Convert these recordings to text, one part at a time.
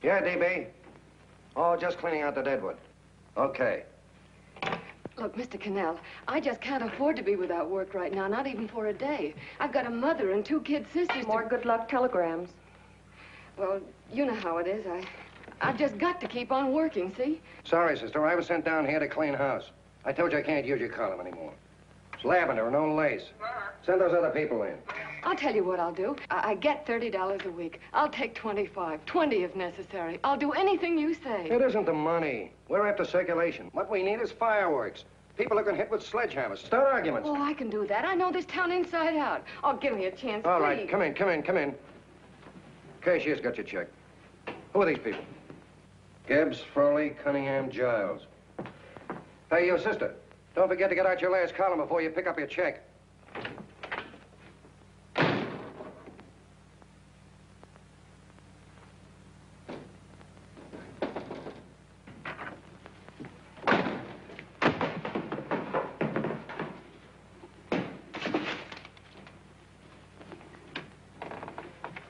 Yeah, DB. Oh, just cleaning out the deadwood. Okay. Look, Mr. Cannell, I just can't afford to be without work right now, not even for a day. I've got a mother and 2 kid sisters. More good luck telegrams. Well, you know how it is. I've just got to keep on working, see? Sorry, sister. I was sent down here to clean house. I told you I can't use your column anymore. It's lavender and no lace. Send those other people in. I'll tell you what I'll do. I get $30 a week. I'll take 25, 20 if necessary. I'll do anything you say. It isn't the money. We're after circulation. What we need is fireworks. People who can hit with sledgehammers. Start arguments. Oh, I can do that. I know this town inside out. Oh, give me a chance, All please. right, come in. Cashier's got your check. Who are these people? Gibbs, Froley, Cunningham, Giles. Hey, your sister. Don't forget to get out your last column before you pick up your check.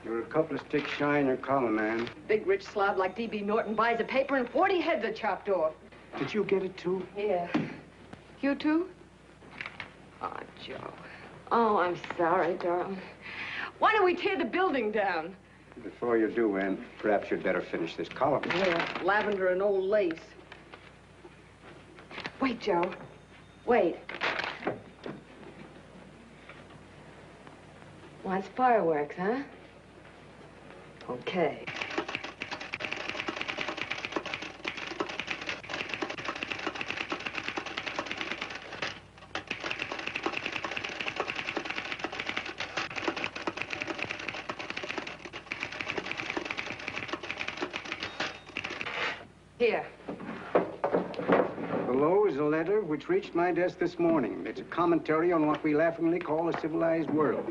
You're a couple of sticks shy in your column, man. Big rich slob like D.B. Norton buys a paper and 40 heads are chopped off. Did you get it, too? Yeah. You too? Oh, Joe. Oh, I'm sorry, darling. Why don't we tear the building down? Before you do, Ann, perhaps you'd better finish this column. Yeah, lavender and old lace. Wait, Joe. Wait. Wants fireworks, huh? Okay. Here. Below is a letter which reached my desk this morning. It's a commentary on what we laughingly call a civilized world.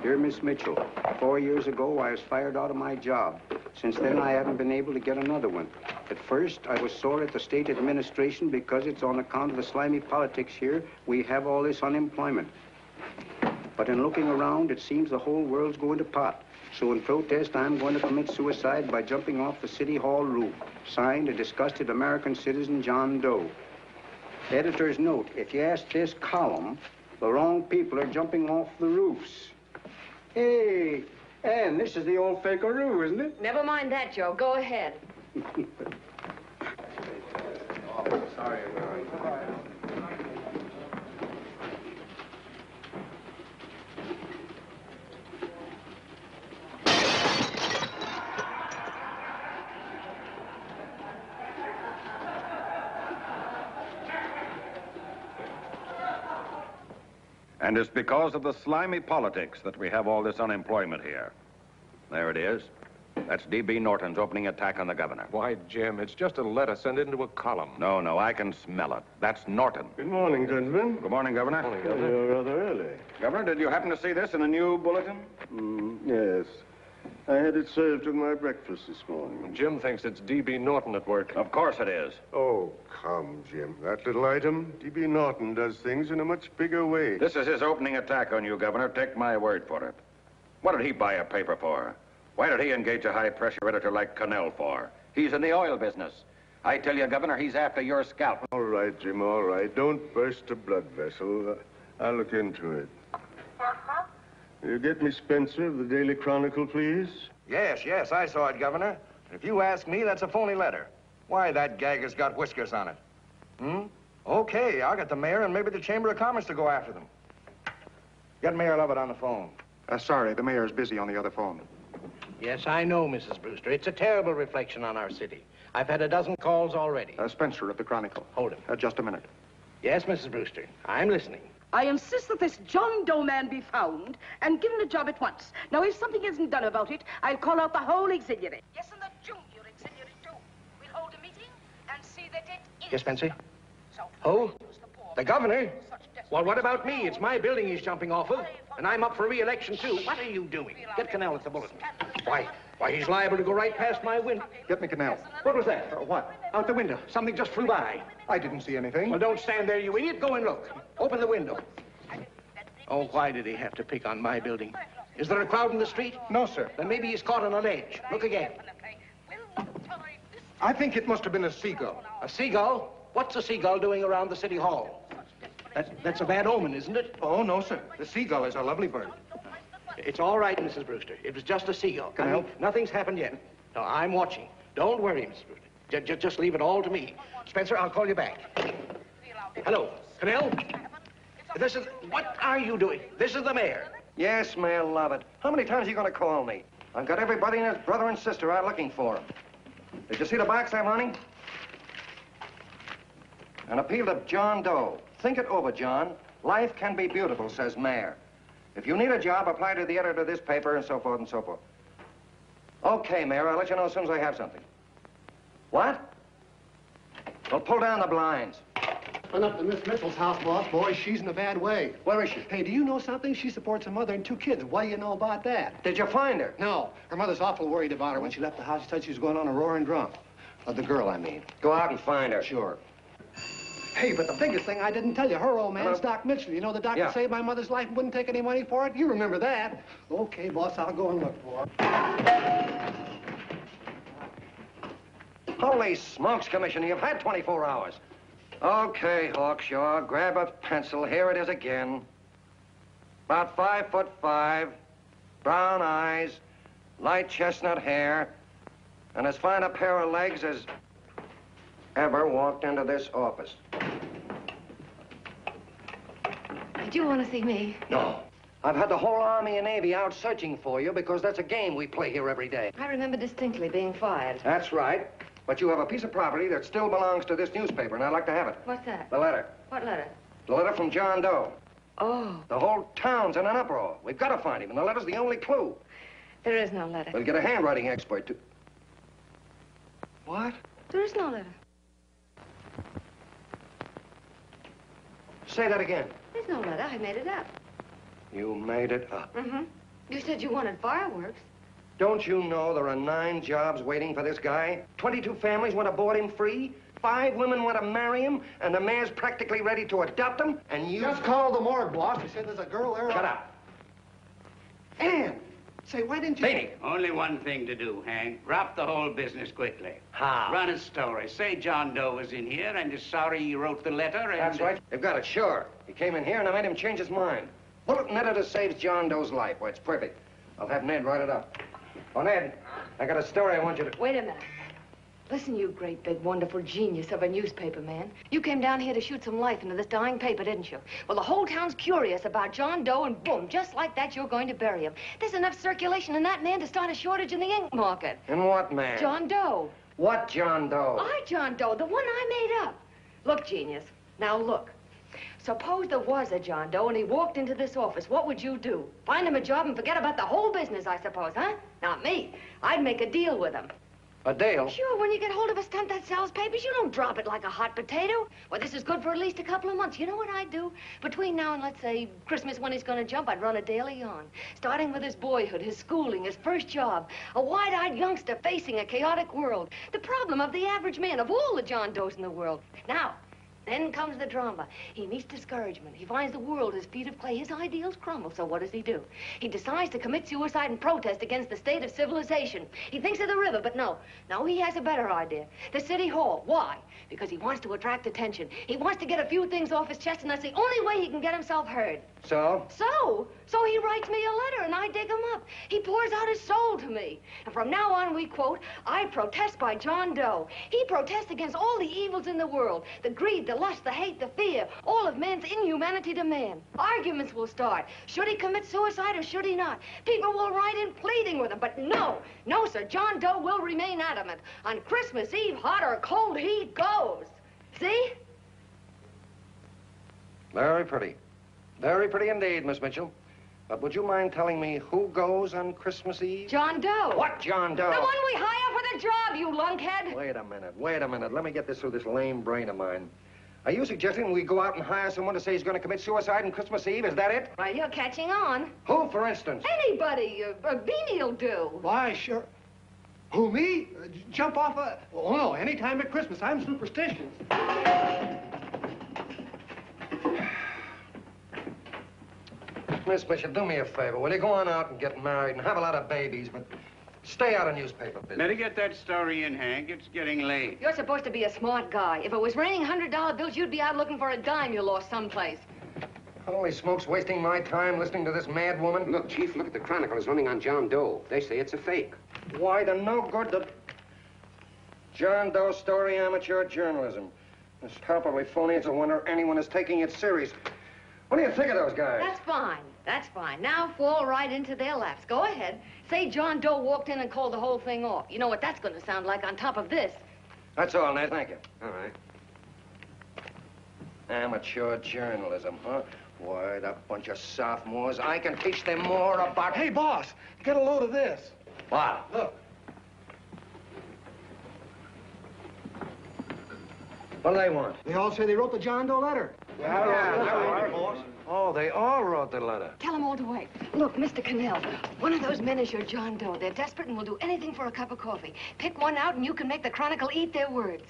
Dear Miss Mitchell, 4 years ago, I was fired out of my job. Since then, I haven't been able to get another one. At first, I was sore at the state administration because it's on account of the slimy politics here we have all this unemployment. But in looking around, it seems the whole world's going to pot. So in protest, I'm going to commit suicide by jumping off the City Hall roof. Signed, a disgusted American citizen, John Doe. Editor's note, if you ask this column, the wrong people are jumping off the roofs. Hey, Ann, this is the old Fakeroo, isn't it? Never mind that, Joe. Go ahead. Sorry. And it's because of the slimy politics that we have all this unemployment here. There it is. That's D.B. Norton's opening attack on the governor. Why, Jim, it's just a letter sent into a column. No, I can smell it. That's Norton. Good morning, gentlemen. Good morning, Governor. Morning, You're rather early. Governor, did you happen to see this in the new bulletin? Yes. I had it served with my breakfast this morning. Jim thinks it's D.B. Norton at work. Of course it is. Oh, come, Jim. That little item, D.B. Norton does things in a much bigger way. This is his opening attack on you, Governor. Take my word for it. What did he buy a paper for? Why did he engage a high-pressure editor like Connell for? He's in the oil business. I tell you, Governor, he's after your scalp. All right, Jim, all right. Don't burst a blood vessel. I'll look into it. Will you get me Spencer of the Daily Chronicle, please? Yes, I saw it, Governor. If you ask me, that's a phony letter. Why, that gagger's got whiskers on it. Okay, I'll get the mayor and maybe the Chamber of Commerce to go after them. Get Mayor Lovett on the phone. Sorry, the mayor's busy on the other phone. Yes, I know, Mrs. Brewster. It's a terrible reflection on our city. I've had a dozen calls already. Spencer of the Chronicle. Hold him. Just a minute. Yes, Mrs. Brewster. I'm listening. I insist that this John Doe man be found and given a job at once. Now, if something isn't done about it, I'll call out the whole auxiliary. Yes, and the junior auxiliary, too. We'll hold a meeting and see that it is. Yes, Spencer? So, Who? The governor? Well, what about me? It's my building he's jumping off of, and I'm up for re-election, too. What are you doing? Get Connell at the bulletin. Why, he's liable to go right past my window. Get me Canal. What was that? What? Out the window. Something just flew by. I didn't see anything. Well, don't stand there, you idiot. Go and look. Open the window. Oh, why did he have to pick on my building? Is there a crowd in the street? No, sir. Then maybe he's caught on a ledge. Look again. I think it must have been a seagull. A seagull? What's a seagull doing around the city hall? That's a bad omen, isn't it? Oh, no, sir. The seagull is a lovely bird. It's all right, Mrs. Brewster. It was just a seagull. Can I help? Nothing's happened yet. No, I'm watching. Don't worry, Mrs. Brewster. Just leave it all to me. Spencer, I'll call you back. Hello, Connell? What are you doing? This is the mayor. Yes, Mayor Lovett. How many times are you going to call me? I've got everybody and his brother and sister out looking for him. Did you see the box I'm running? An appeal to John Doe. Think it over, John. Life can be beautiful, says Mayor. If you need a job, apply to the editor of this paper and so forth and so forth. Okay, Mayor, I'll let you know as soon as I have something. What? Well, pull down the blinds. Went up to Miss Mitchell's house, boss. Boy, she's in a bad way. Where is she? Hey, do you know something? She supports a mother and 2 kids. What do you know about that? Did you find her? No. Her mother's awful worried about her. When she left the house, she said she was going on a roaring drunk. The girl, I mean. Go out and find her. Sure. Hey, but the biggest thing I didn't tell you, her old man's Doc Mitchell. You know the doctor saved my mother's life and wouldn't take any money for it? You remember that. Okay, boss, I'll go and look for her. Holy smokes, Commissioner, you've had 24 hours. Okay, Hawkshaw, grab a pencil. Here it is again. About 5'5", brown eyes, light chestnut hair, and as fine a pair of legs as ever walked into this office. Did you want to see me? No. I've had the whole Army and Navy out searching for you because that's a game we play here every day. I remember distinctly being fired. That's right. But you have a piece of property that still belongs to this newspaper, and I'd like to have it. What's that? The letter. What letter? The letter from John Doe. Oh. The whole town's in an uproar. We've got to find him, and the letter's the only clue. There is no letter. We'll get a handwriting expert to... What? There is no letter. Say that again. There's no letter. I made it up. You made it up. Mm-hmm. You said you wanted fireworks. Don't you know there are 9 jobs waiting for this guy? 22 families want to board him free. 5 women want to marry him, and the mayor's practically ready to adopt him, and you... Just call the morgue, boss. They said there's a girl there. Shut up. Ann! Say, why didn't you... Beanie! Only one thing to do, Hank. Drop the whole business quickly. How? Run a story. Say John Doe was in here and is sorry he wrote the letter and... That's right. You've got it, sure. He came in here and I made him change his mind. Bulletin editor saves John Doe's life. Why, it's perfect. I'll have Ned write it up. Oh, Ned, I got a story I want you to... Wait a minute. Listen, you great, big, wonderful genius of a newspaper man. You came down here to shoot some life into this dying paper, didn't you? Well, the whole town's curious about John Doe, and boom, just like that, you're going to bury him. There's enough circulation in that man to start a shortage in the ink market. In what man? John Doe. What John Doe? John Doe, the one I made up. Look, genius, now look. Suppose there was a John Doe and he walked into this office. What would you do? Find him a job and forget about the whole business, I suppose, huh? Not me. I'd make a deal with him. A deal? Sure, when you get hold of a stunt that sells papers, you don't drop it like a hot potato. Well, this is good for at least a couple of months. You know what I'd do? Between now and, let's say, Christmas when he's going to jump, I'd run a daily on. Starting with his boyhood, his schooling, his first job. A wide-eyed youngster facing a chaotic world. The problem of the average man, of all the John Does in the world. Now, then comes the drama. He meets discouragement. He finds the world his feet of clay. His ideals crumble. So what does he do? He decides to commit suicide and protest against the state of civilization. He thinks of the river, but no. No, he has a better idea. The city hall. Why? Because he wants to attract attention. He wants to get a few things off his chest, and that's the only way he can get himself heard. So? So he writes me a letter, and I dig him up. He pours out his soul to me. And from now on, we quote, I protest by John Doe. He protests against all the evils in the world. The greed, the lust, the hate, the fear. All of man's inhumanity to man. Arguments will start. Should he commit suicide or should he not? People will write in pleading with him. But no, sir, John Doe will remain adamant. On Christmas Eve, hot or cold, he goes. See? Very pretty. Very pretty indeed, Miss Mitchell. But would you mind telling me who goes on Christmas Eve? John Doe. What John Doe? The one we hire for the job, you lunkhead. Wait a minute. Let me get this through this lame brain of mine. Are you suggesting we go out and hire someone to say he's going to commit suicide on Christmas Eve? Is that it? Well, you're catching on. Who, for instance? Anybody. Beanie'll do. Why, sure. Who, me? Jump off a... Oh, no, any time at Christmas. I'm superstitious. Miss Mitchell, do me a favor. Will you go on out and get married and have a lot of babies, but stay out of newspaper business. Better get that story in, Hank. It's getting late. You're supposed to be a smart guy. If it was raining $100 bills, you'd be out looking for a dime you lost someplace. Holy smokes, wasting my time listening to this mad woman. Look, Chief, look at the Chronicle. It's running on John Doe. They say it's a fake. Why, the no good, the John Doe story amateur journalism. It's palpably phony. It's a wonder anyone is taking it serious. What do you think of those guys? That's fine. That's fine. Now fall right into their laps. Go ahead. Say John Doe walked in and called the whole thing off. You know what that's going to sound like on top of this. That's all, Ned. Thank you. All right. Amateur journalism, huh? Why, that bunch of sophomores. I can teach them more about... Hey, boss, get a load of this. What? Look. What do they want? They all say they wrote the John Doe letter. Oh, they all wrote the letter. Tell them all to wait. Look, Mr. Cannell, one of those men is your John Doe. They're desperate and will do anything for a cup of coffee. Pick one out and you can make the Chronicle eat their words.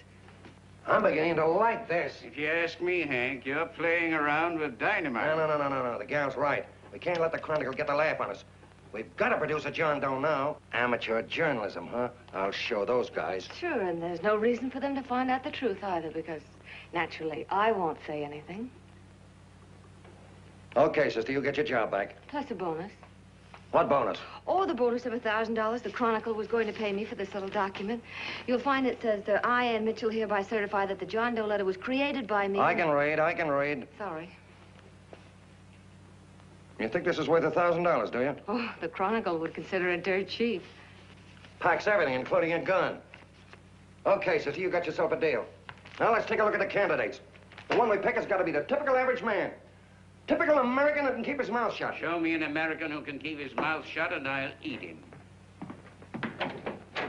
I'm beginning to like this. If you ask me, Hank, you're playing around with dynamite. No. The gal's right. We can't let the Chronicle get the laugh on us. We've got to produce a John Doe now. Amateur journalism, huh? I'll show those guys. Sure, and there's no reason for them to find out the truth either, because naturally, I won't say anything. Okay, sister, you get your job back. Plus a bonus. What bonus? Oh, the bonus of $1,000 the Chronicle was going to pay me for this little document. You'll find it says, I, Ann Mitchell, hereby certify that the John Doe letter was created by me. I can read. Sorry. You think this is worth $1,000, do you? Oh, the Chronicle would consider it dirt cheap. Packs everything, including a gun. Okay, sister, you got yourself a deal. Now let's take a look at the candidates. The one we pick has got to be the typical average man. Typical American who can keep his mouth shut. Show me an American who can keep his mouth shut and I'll eat him.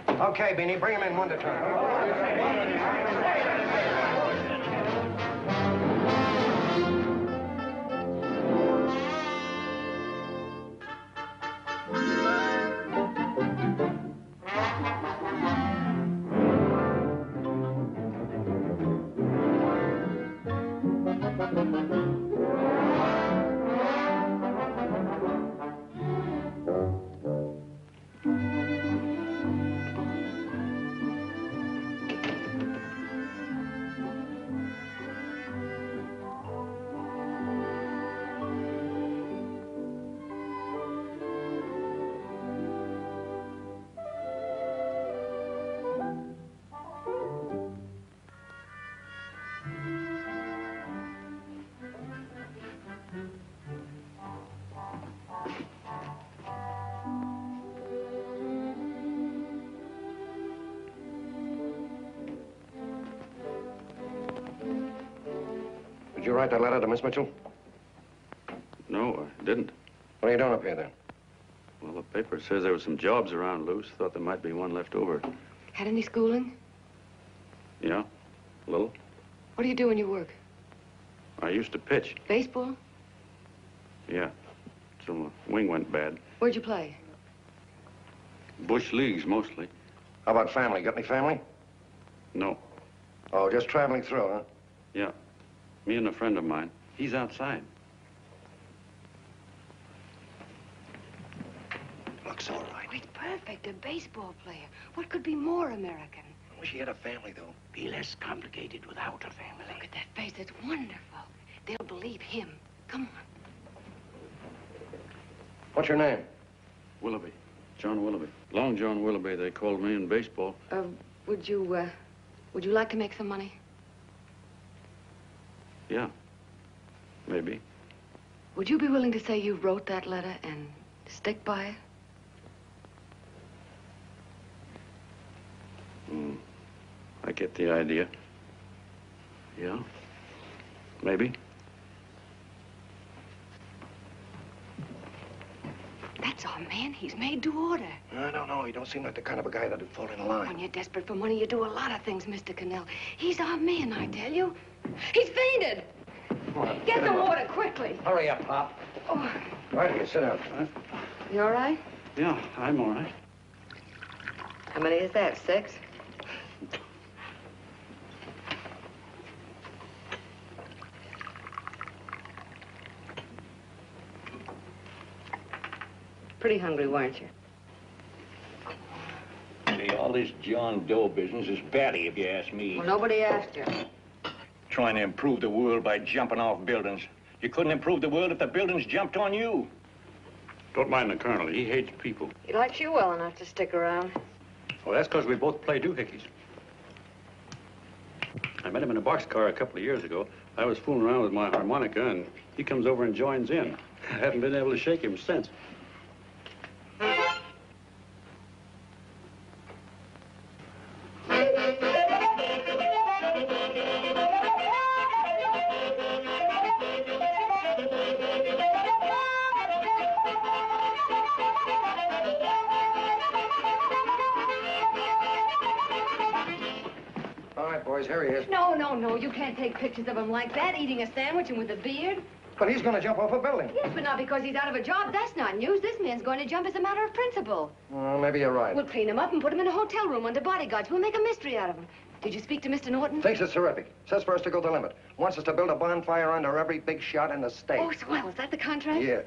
Okay, Beanie, bring him in one at a time. you write that letter to Miss Mitchell? No, I didn't. What are you doing up here, then? Well, the paper says there were some jobs around loose. Thought there might be one left over. Had any schooling? Yeah, a little. What do you do when you work? I used to pitch. Baseball? Yeah, till the wing went bad. Where'd you play? Bush leagues, mostly. How about family? Got any family? No. Oh, just traveling through, huh? Yeah, me and a friend of mine. He's outside. Looks all right. Oh, it's perfect, a baseball player. What could be more American? Wish he had a family, though. Be less complicated without a family. Look at that face, it's wonderful. They'll believe him. Come on. What's your name? Willoughby. John Willoughby. Long John Willoughby, they called me in baseball. Would you like to make some money? Yeah, maybe. Would you be willing to say you wrote that letter and stick by it? I get the idea. Yeah, maybe. That's our man. He's made to order. I don't know. He don't seem like the kind of a guy that'd fall in line. When you're desperate for money, you do a lot of things, Mr. Cannell. He's our man, I tell you. He's fainted. On, Get the him up. water quickly. Hurry up, Pop. Oh, Right here, sit down. you all right? Yeah, I'm all right. How many is that, 6? Pretty hungry, weren't you? See, all this John Doe business is batty, if you ask me. Well, nobody asked you. Trying to improve the world by jumping off buildings. You couldn't improve the world if the buildings jumped on you. Don't mind the colonel. He hates people. He likes you well enough to stick around. Well, that's because we both play doohickeys. I met him in a boxcar a couple of years ago. I was fooling around with my harmonica, and he comes over and joins in. I haven't been able to shake him since. All right, boys, here he is. No, no, no. You can't take pictures of him like that, eating a sandwich and with a beard. But he's going to jump off a building. Yes, but not because he's out of a job. That's not news. This man's going to jump as a matter of principle. Well, maybe you're right. We'll clean him up and put him in a hotel room under bodyguards. We'll make a mystery out of him. Did you speak to Mr. Norton? Thinks it's terrific. Says for us to go the limit. Wants us to build a bonfire under every big shot in the state. Oh, swell. Is that the contract? Yeah.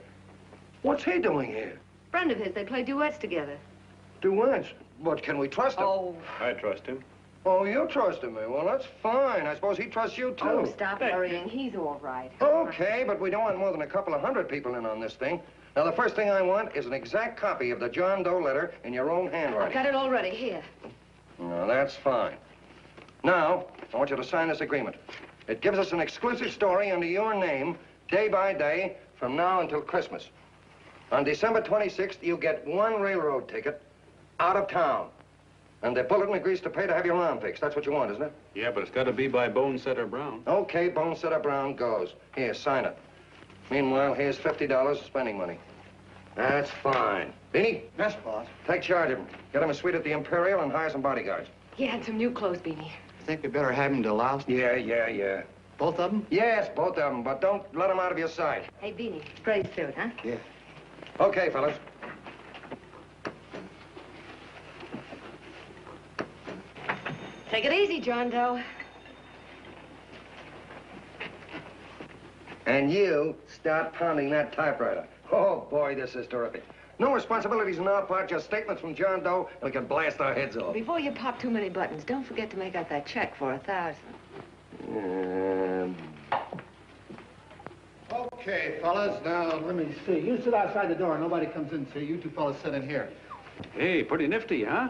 What's he doing here? Friend of his. They play duets together. Duets? But can we trust him? Oh. I trust him. Oh, you trust him, eh? Well, that's fine. I suppose he trusts you, too. Oh, stop worrying. He's all right. Okay, but we don't want more than a couple of hundred people in on this thing. Now, the first thing I want is an exact copy of the John Doe letter in your own I've handwriting. got it already. Here. No, that's fine. Now, I want you to sign this agreement. It gives us an exclusive story under your name, day by day, from now until Christmas. On December 26th, you get one railroad ticket out of town. And the bulletin agrees to pay to have your arm fixed. That's what you want, isn't it? Yeah, but it's got to be by Bonesetter Brown. Okay, Bonesetter Brown goes. Here, sign it. Meanwhile, here's $50 of spending money. That's fine. Beanie? Yes, boss. Take charge of him. Get him a suite at the Imperial and hire some bodyguards. He had some new clothes, Beanie. Think we better have him deloused? Yeah. Both of them? Yes, both of them, but don't let them out of your sight. Hey, Beanie. Gray suit, huh? Yeah. Okay, fellas. Take it easy, John Doe. And you start pounding that typewriter. Oh, boy, this is terrific. No responsibilities on our part, just statements from John Doe, and we can blast our heads off. Before you pop too many buttons, don't forget to make out that check for $1,000. Okay, fellas, now let me see. You sit outside the door. Nobody comes in, see? You two fellas sit in here. Hey, pretty nifty, huh?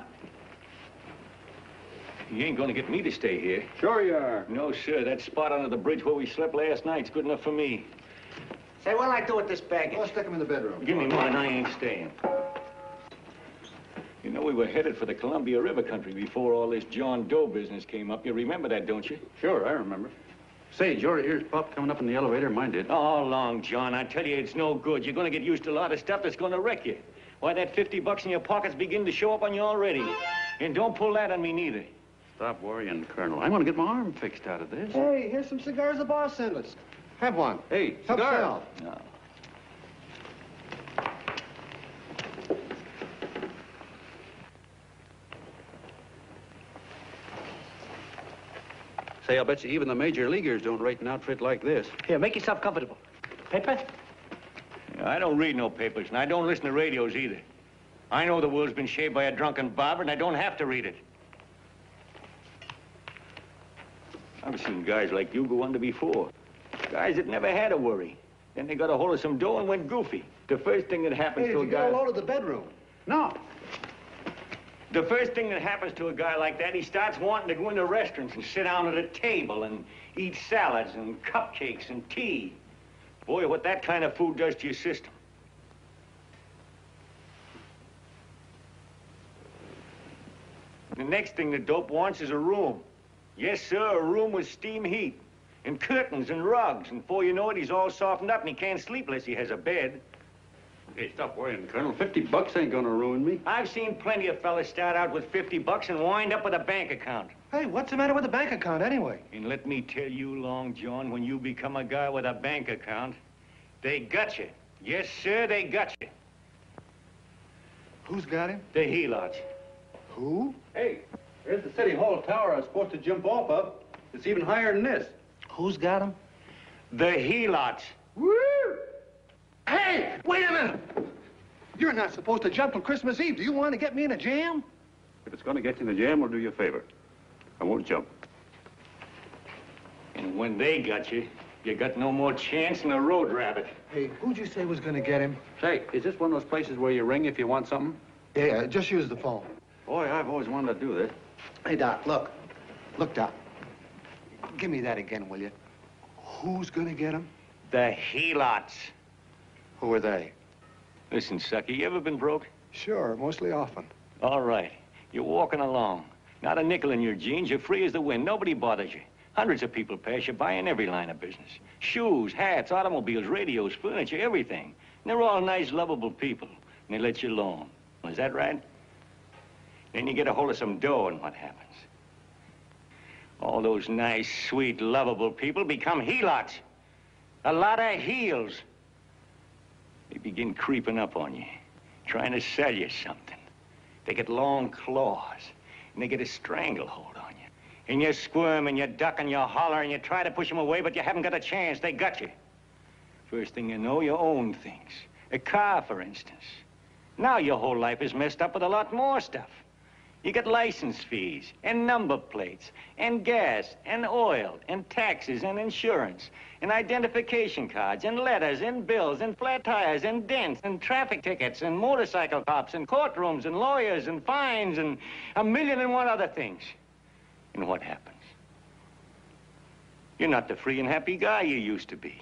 You ain't gonna get me to stay here. Sure you are. No, sir. That spot under the bridge where we slept last night's good enough for me. Say, what'll I do with this baggage? Go stick him in the bedroom. Give me mine, I ain't staying. You know, we were headed for the Columbia River country before all this John Doe business came up. You remember that, don't you? Sure, I remember. Say, your ears popped coming up in the elevator. Mine did. Oh, long, John. I tell you, it's no good. You're going to get used to a lot of stuff that's going to wreck you. Why, that $50 in your pocket's beginning to show up on you already. And don't pull that on me, neither. Stop worrying, Colonel. I'm going to get my arm fixed out of this. Hey, here's some cigars the boss sent us. Have one. Hey, Help cigars. yourself. No. Say, I'll bet you even the major leaguers don't rate an outfit like this. Here, make yourself comfortable. Paper? I don't read no papers, and I don't listen to radios either. I know the world's been shaped by a drunken barber, and I don't have to read it. I've seen guys like you go under before. Guys that never had a worry. Then they got a hold of some dough and went goofy. The first thing that happens Hey, to a did you guy... get a load of the bedroom? No. The first thing that happens to a guy like that, he starts wanting to go into restaurants and sit down at a table and eat salads and cupcakes and tea. Boy, what that kind of food does to your system. The next thing the dope wants is a room. Yes, sir, a room with steam heat and curtains and rugs. And before you know it, he's all softened up and he can't sleep unless he has a bed. Hey, stop worrying, Colonel. $50 ain't gonna ruin me. I've seen plenty of fellas start out with $50 and wind up with a bank account. Hey, what's the matter with the bank account anyway? And let me tell you, Long John, when you become a guy with a bank account, they got you. Yes, sir, they got you. Who's got him? The helots. Who? Hey, there's the City Hall tower I was supposed to jump off of. It's even higher than this. Who's got him? The helots. Woo! Hey, wait a minute! You're not supposed to jump till Christmas Eve. Do you want to get me in a jam? If it's gonna get you in the jam, we'll do you a favor. I won't jump. And when they got you, you got no more chance than a road rabbit. Hey, who'd you say was going to get him? Say, is this one of those places where you ring if you want something? Yeah, just use the phone. Boy, I've always wanted to do this. Hey, Doc, look. Look, Doc. Give me that again, will you? Who's going to get him? The helots. Who are they? Listen, sucker, you ever been broke? Sure, mostly often. All right. You're walking along. Not a nickel in your jeans. You're free as the wind. Nobody bothers you. Hundreds of people pass you by in every line of business. Shoes, hats, automobiles, radios, furniture, everything. And they're all nice, lovable people. And they let you alone. Is that right? Then you get a hold of some dough, and what happens? All those nice, sweet, lovable people become helots. A lot of heels. They begin creeping up on you, trying to sell you something. They get long claws, and they get a stranglehold on you. And you squirm, and you duck, and you holler, and you try to push them away, but you haven't got a chance. They got you. First thing you know, you own things. A car, for instance. Now your whole life is messed up with a lot more stuff. You get license fees, and number plates, and gas, and oil, and taxes, and insurance, and identification cards, and letters, and bills, and flat tires, and dents, and traffic tickets, and motorcycle cops, and courtrooms, and lawyers, and fines, and 1,000,001 other things. And what happens? You're not the free and happy guy you used to be.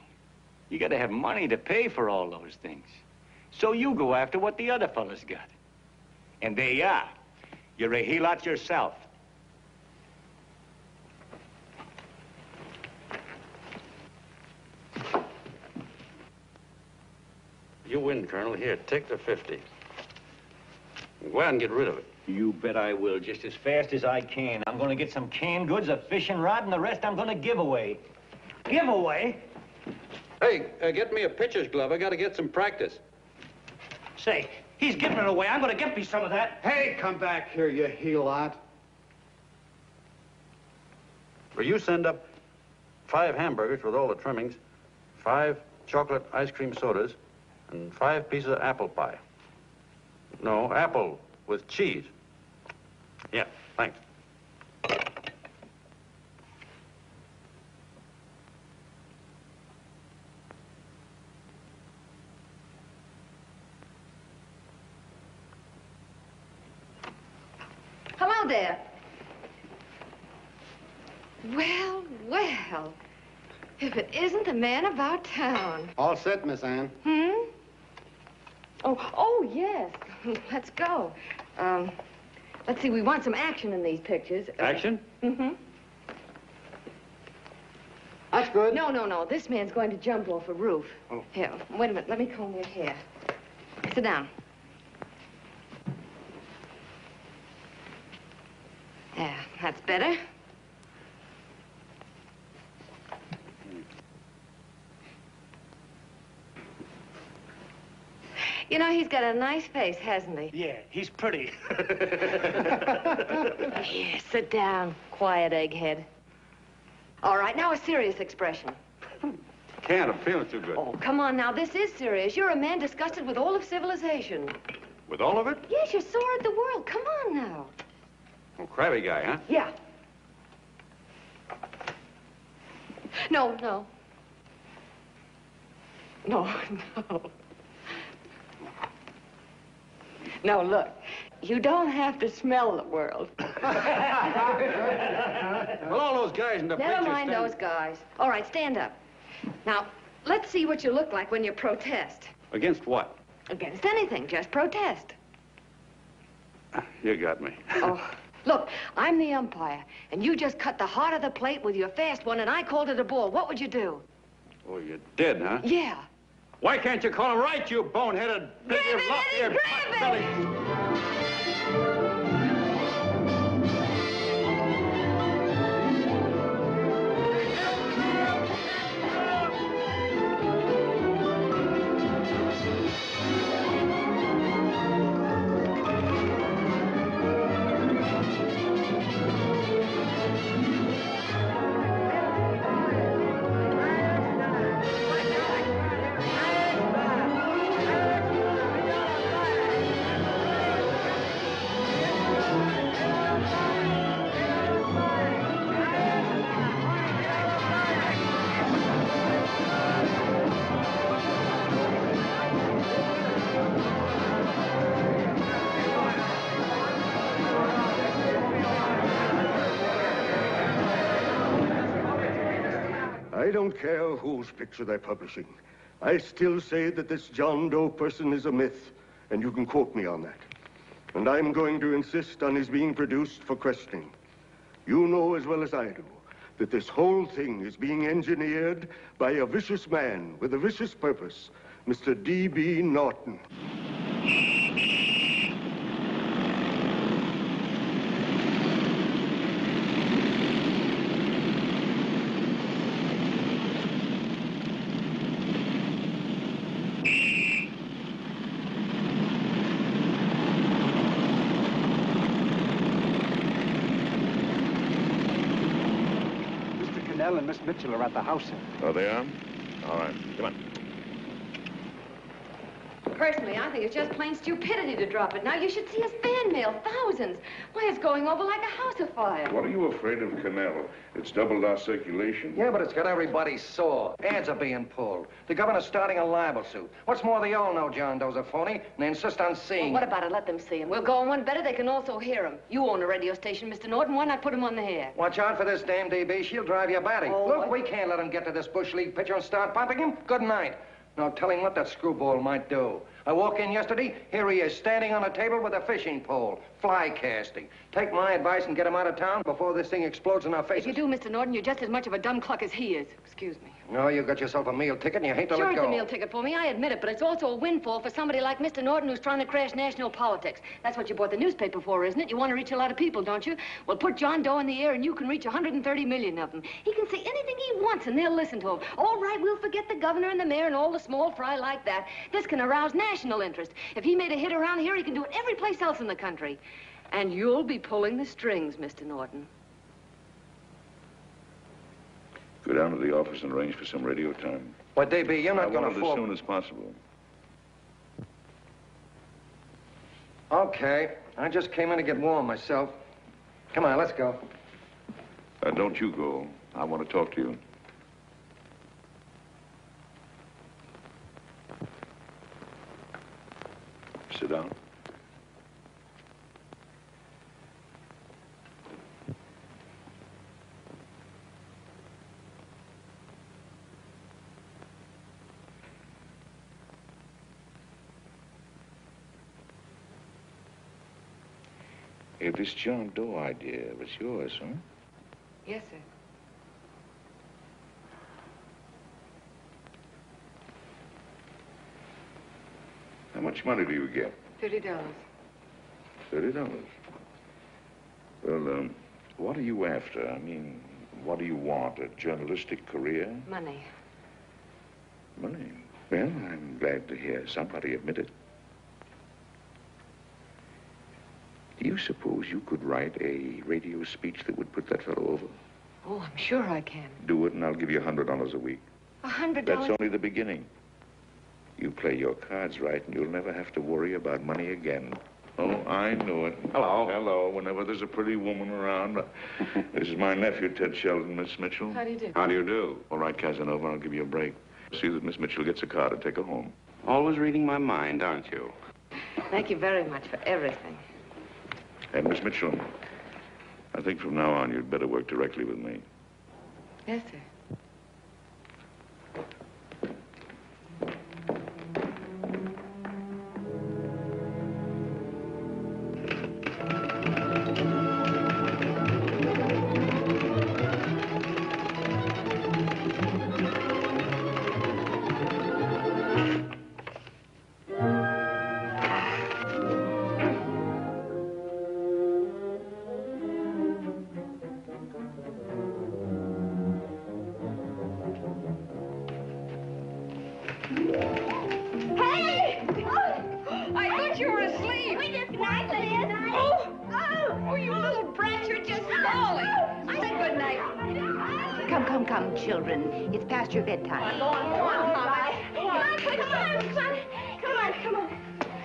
You gotta have money to pay for all those things. So you go after what the other fellas got. And there you are. You're a helot yourself. You win, Colonel. Here, take the 50. Go out and get rid of it. You bet I will, just as fast as I can. I'm gonna get some canned goods, a fishing rod, and the rest I'm gonna give away. Give away? Hey, get me a pitcher's glove. I gotta get some practice. Say, he's giving it away. I'm going to get me some of that. Hey, come back here, you helot. Will you send up 5 hamburgers with all the trimmings, 5 chocolate ice cream sodas, and 5 pieces of apple pie? No, apple with cheese. Yeah, thanks. Hello there. Well, well. If it isn't the man about town. All set, Miss Anne. Oh, yes. Let's go. Let's see, we want some action in these pictures. Action? Mm-hmm. That's good. No, no, no. This man's going to jump off a roof. Oh. Here, wait a minute. Let me comb your hair. Sit down. There, that's better. You know, he's got a nice face, hasn't he? Yeah, he's pretty. Here, sit down. Quiet, egghead. All right, now a serious expression. Can't, I'm feeling too good. Oh, come on now. This is serious. You're a man disgusted with all of civilization. With all of it? Yes, you're sore at the world. Come on now. Oh, crabby guy, huh? Yeah. No, no. No, no. No, look. You don't have to smell the world. Well, all those guys in the Never pictures mind those guys. All right, stand up. Now, let's see what you look like when you protest. Against what? Against anything, just protest. You got me. Oh, look, I'm the umpire, and you just cut the heart of the plate with your fast one, and I called it a ball. What would you do? Oh, you did, huh? Yeah. Why can't you call him right, you boneheaded... Grab it, Eddie, grab it! I don't care whose picture they're publishing. I still say that this John Doe person is a myth, and you can quote me on that. And I'm going to insist on his being produced for questioning. You know as well as I do that this whole thing is being engineered by a vicious man with a vicious purpose, Mr. D.B. Norton. And Miss Mitchell are at the house, sir. Oh, they are? All right, come on. Personally, I think it's just plain stupidity to drop it. Now, you should see his fan mail, thousands. Why, it's going over like a house afire. What are you afraid of, Canelo? It's doubled our circulation. Yeah, but it's got everybody sore. Ads are being pulled. The governor's starting a libel suit. What's more, they all know John Doe's a phony, and they insist on seeing Well, what about it? Let them see him. We'll go on one better. They can also hear him. You own a radio station, Mr. Norton. Why not put him on the air? Watch out for this damn DB. She'll drive you batty. Oh, Look, we can't let him get to this Bush League pitcher and start pumping him. Good night. Now, tell him what that screwball might do. I walk in yesterday, here he is, standing on a table with a fishing pole, fly casting. Take my advice and get him out of town before this thing explodes in our faces. If you do, Mr. Norton, you're just as much of a dumb cluck as he is. Excuse me. No, you got yourself a meal ticket and you hate to Sure, let go. it's a meal ticket for me, I admit it, but it's also a windfall for somebody like Mr. Norton who's trying to crash national politics. That's what you bought the newspaper for, isn't it? You want to reach a lot of people, don't you? Well, put John Doe in the air and you can reach 130 million of them. He can say anything he wants and they'll listen to him. All right, we'll forget the governor and the mayor and all the small fry like that. This can arouse national interest. If he made a hit around here, he can do it every place else in the country. And you'll be pulling the strings, Mr. Norton. Go down to the office and arrange for some radio time. What, DB, you're not going to I want it as soon as possible. Okay. I just came in to get warm myself. Come on, let's go. Don't you go. I want to talk to you. Sit down. Hey, this John Doe idea was yours, huh? Yes, sir. How much money do you get? $30. $30. Well, what are you after? I mean, what do you want? A journalistic career? Money. Money? Well, I'm glad to hear somebody admit it. Do you suppose you could write a radio speech that would put that fellow over? Oh, I'm sure I can. Do it, and I'll give you $100 a week. $100? That's only the beginning. You play your cards right, and you'll never have to worry about money again. Oh, I knew it. Hello. Hello. Whenever there's a pretty woman around. This is my nephew, Ted Sheldon, Miss Mitchell. How do you do? How do you do? All right, Casanova, I'll give you a break. See that Miss Mitchell gets a car to take her home. Always reading my mind, aren't you? Thank you very much for everything. And Miss Mitchell, I think from now on you'd better work directly with me. Yes, sir. Hey! I thought you were asleep. We just night, Lydia. Oh, you little brat, you're just stalling. I said good night. Come, children. It's past your bedtime. Go on, Mama. Come on.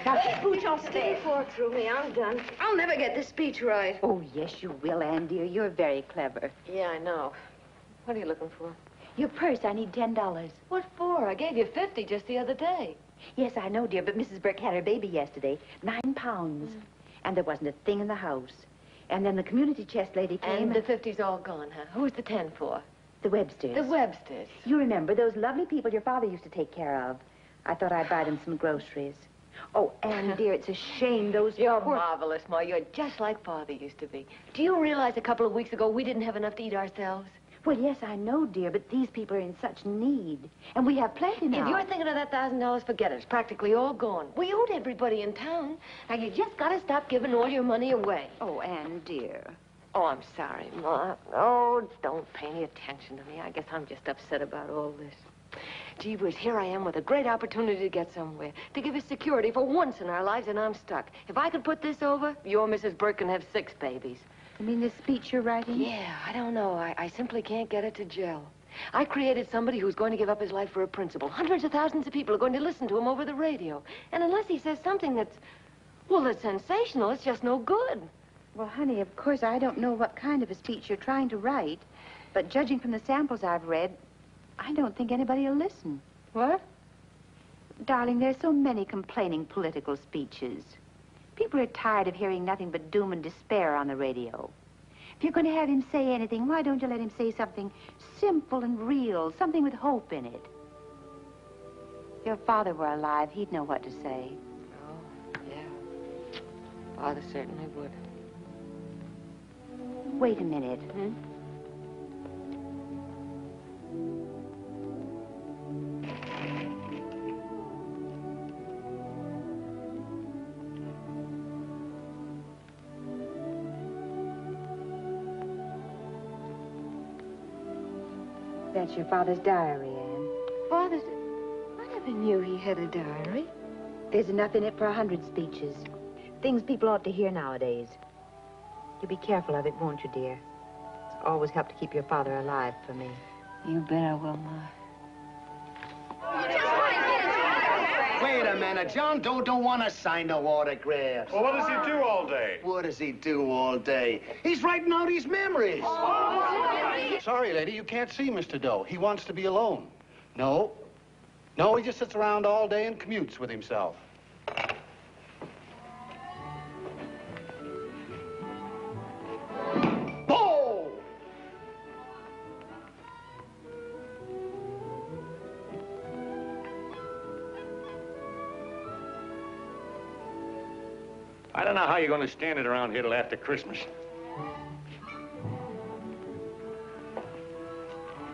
Now, Spooch, I'll Stay for through me. I'm done. I'll never get this speech right. Oh, yes, you will, Ann, dear. You're very clever. Yeah, I know. What are you looking for? Your purse, I need $10. What for? I gave you 50 just the other day. Yes, I know, dear, but Mrs. Burke had her baby yesterday. 9 pounds. And there wasn't a thing in the house. And then the community chest lady came. And the 50's all gone, huh? Who's the 10 for? The Websters. The Websters. You remember those lovely people your father used to take care of. I thought I'd buy them some groceries. Oh, Ann, dear, it's a shame those You're poor... marvelous, Ma. You're just like Father used to be. Do you realize a couple of weeks ago we didn't have enough to eat ourselves? Well, yes, I know, dear, but these people are in such need. And we have plenty now. If you're thinking of that $1,000, forget it. It's practically all gone. We owed everybody in town. Now, you just got to stop giving all your money away. Oh, Ann, dear. Oh, I'm sorry, Ma. Oh, don't pay any attention to me. I guess I'm just upset about all this. Gee whiz, here I am with a great opportunity to get somewhere, to give us security for once in our lives, and I'm stuck. If I could put this over, your Mrs. Burke can have 6 babies. You mean this speech you're writing? Yeah, I don't know. I simply can't get it to gel. I created somebody who's going to give up his life for a principle. Hundreds of thousands of people are going to listen to him over the radio. And unless he says something that's sensational, it's just no good. Well, honey, of course, I don't know what kind of a speech you're trying to write. But judging from the samples I've read, I don't think anybody will listen. What? Darling, there's so many complaining political speeches. People are tired of hearing nothing but doom and despair on the radio. If you're going to have him say anything, why don't you let him say something simple and real, something with hope in it? If your father were alive, he'd know what to say. Oh, yeah. Father certainly would. Wait a minute. That's your father's diary, Anne. Father's... I never knew he had a diary. There's enough in it for 100 speeches. Things people ought to hear nowadays. You'll be careful of it, won't you, dear? It's always helped to keep your father alive for me. You bet I will, Ma. Wait a minute. John Doe don't want to sign no autographs. Well, what does he do all day? What does he do all day? He's writing out his memories. Sorry, lady, you can't see Mr. Doe. He wants to be alone. No, he just sits around all day and commutes with himself. Oh! I don't know how you're going to stand it around here till after Christmas.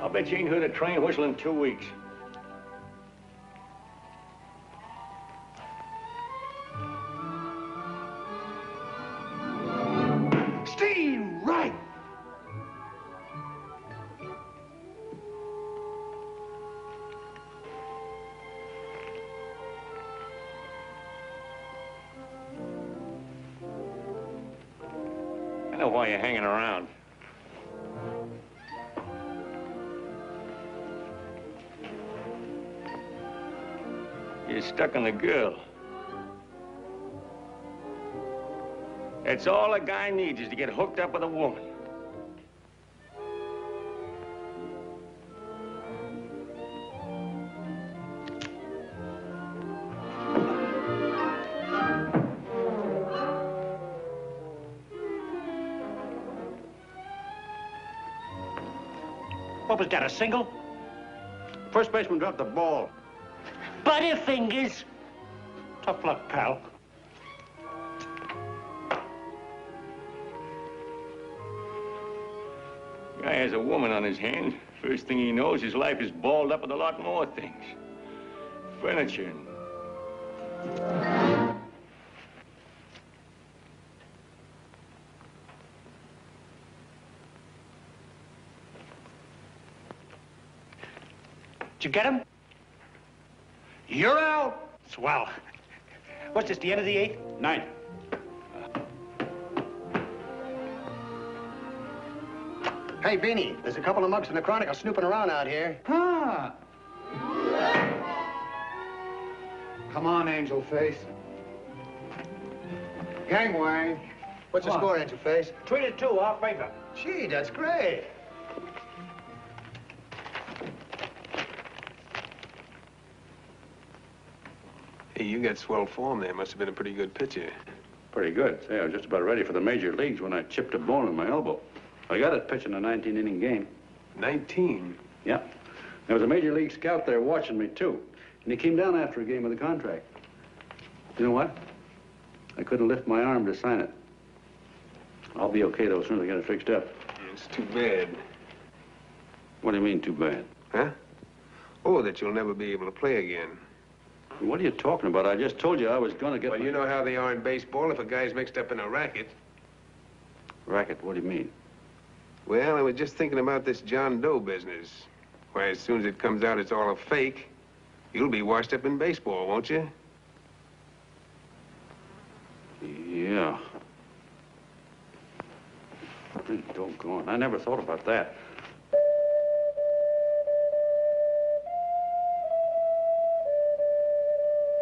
I'll bet you ain't heard a train whistle in 2 weeks. yourself while you're hanging around. You're stuck on the girl. That's all a guy needs, is to get hooked up with a woman. What was that, a single? First baseman dropped the ball. Butterfingers. Tough luck, pal. Guy has a woman on his hands. First thing he knows, his life is balled up with a lot more things. Furniture. Did you get him? You're out. Swell. What's this, the end of the 8th? 9th. Hey, Beanie, there's a couple of mugs from the Chronicle snooping around out here. Huh. Come on, Angel Face. Gangway. What's the score, Angel Face? 3-2, off paper. Gee, that's great. Hey, you got swell form there. Must have been a pretty good pitcher. Pretty good. Say, I was just about ready for the major leagues when I chipped a bone in my elbow. I got it pitching a 19-inning game. 19? Yeah. There was a major league scout there watching me, too. And he came down after a game with a contract. You know what? I couldn't lift my arm to sign it. I'll be okay, though, as soon as I get it fixed up. It's too bad. What do you mean, too bad? Huh? Oh, that you'll never be able to play again. What are you talking about? I just told you I was going to get... Well, you know how they are in baseball if a guy's mixed up in a racket. Racket? What do you mean? Well, I was just thinking about this John Doe business. Why, as soon as it comes out it's all a fake, you'll be washed up in baseball, won't you? Yeah. Doggone. I never thought about that.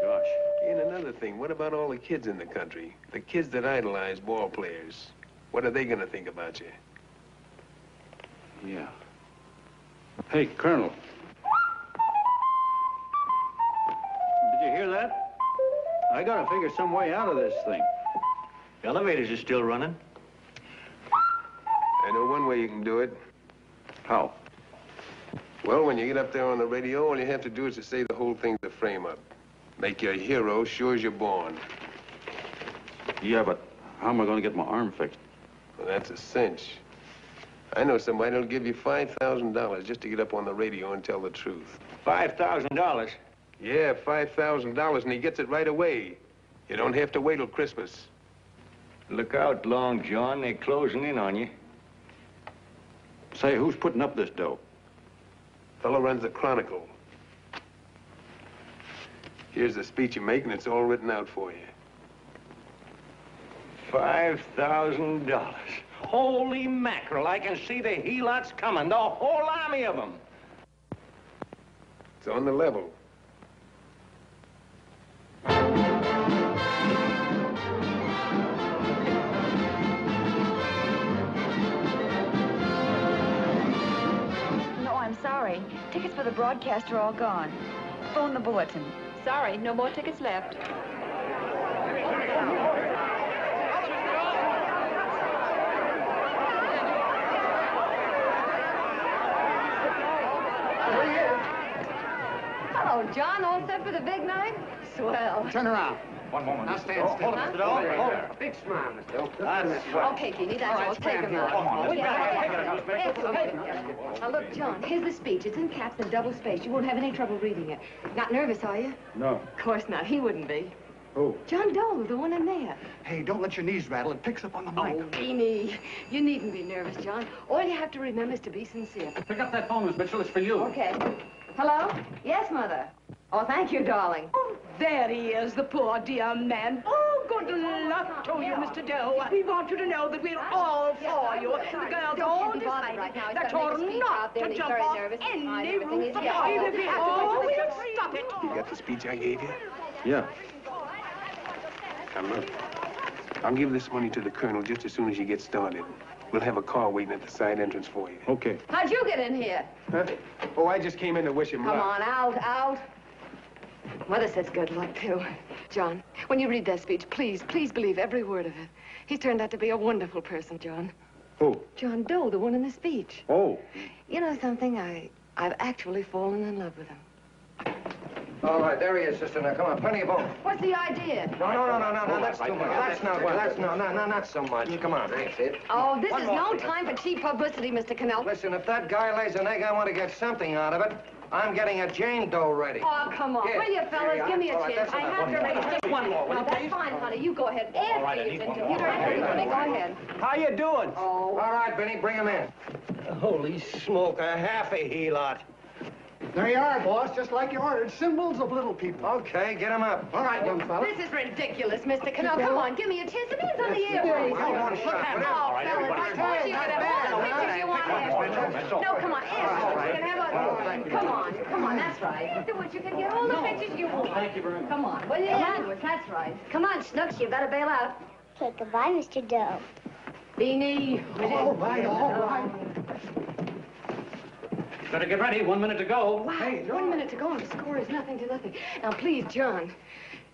Gosh. And another thing, what about all the kids in the country? The kids that idolize ball players. What are they going to think about you? Yeah. Hey, Colonel. Did you hear that? I gotta figure some way out of this thing. Elevators are still running. I know one way you can do it. How? Well, when you get up there on the radio, all you have to do is to say the whole thing's a frame-up. Make you a hero sure as you're born. Yeah, but how am I going to get my arm fixed? Well, that's a cinch. I know somebody who'll give you $5,000 just to get up on the radio and tell the truth. $5,000? Yeah, $5,000, and he gets it right away. You don't have to wait till Christmas. Look out, Long John. They're closing in on you. Say, who's putting up this dough? Fellow runs the Chronicle. Here's the speech you make, and it's all written out for you. $5,000. Holy mackerel, I can see the helots coming, the whole army of them. It's on the level. No, I'm sorry. Tickets for the broadcast are all gone. Phone the bulletin. Sorry, no more tickets left. Hello, John. All set for the big night? Swell. Turn around. One moment. Now stand still. Huh? Mr. Doe. Hold it. Big smile, Mr. Doe. That's right. Okay, Jeannie, that's all. Take stand him here. now. Come on, let's Now, look, John, here's the speech. It's in caps and double-spaced. You won't have any trouble reading it. Not nervous, are you? No. Of course not. He wouldn't be. Who? John Doe, the one in there. Hey, don't let your knees rattle. It picks up on the mic. Oh, Beanie, you needn't be nervous, John. All you have to remember is to be sincere. Pick up that phone, Miss Mitchell. It's for you. Okay. Hello? Yes, Mother. Oh, thank you, darling. Oh, there he is, the poor dear man. Oh, good luck to you, Mr. Doe. We want you to know that we're all for you. The girls all decided that you're not to jump off any roof at all. Even if we have to go, we'll stop it. You got the speech I gave you? Yeah. Now, look. I'll give this money to the colonel just as soon as you get started. We'll have a car waiting at the side entrance for you. Okay. How'd you get in here? Huh? Oh, I just came in to wish him luck. Come on, out. Mother says good luck, too. John, when you read that speech, please believe every word of it. He's turned out to be a wonderful person, John. Who? John Doe, the one in the speech. Oh. You know something? I've actually fallen in love with him. All right, there he is, sister. Now, come on, plenty of room. What's the idea? No, that's too much. That's not so much. Come on. That's it. Oh, this is no time for cheap publicity, Mr. Cannell. Listen, if that guy lays an egg, I want to get something out of it. I'm getting a Jane Doe ready. Oh, come on. Here. Will you, fellas? Give me a chance. I have to raise just one more. Will you, That's please? fine, honey. You go ahead. All right, I need one more. You're ready, honey. Go ahead. How you doing? Oh. All right, Benny, bring him in. Holy smoke, a half a he-lot. There you are, boss, just like you ordered. Symbols of little people. Okay, get him up. All right, young fella. This is ridiculous, Mr. Cannell. Come on, give me a chance. The man's on the air. Hey, Come on, shut up. Oh, fellas, of course you can have all the pictures you want. No, come on, ask. You can have a... Come on, that's right. Do what you can get all the pictures you want. Thank you very much. Come on, will you? That's right. Come on, Snooks, you better bail out. Okay, goodbye, Mr. Doe. Beanie. All right. Better get ready. 1 minute to go. Wow, 1 minute to go and the score is nothing to nothing. Now, please, John,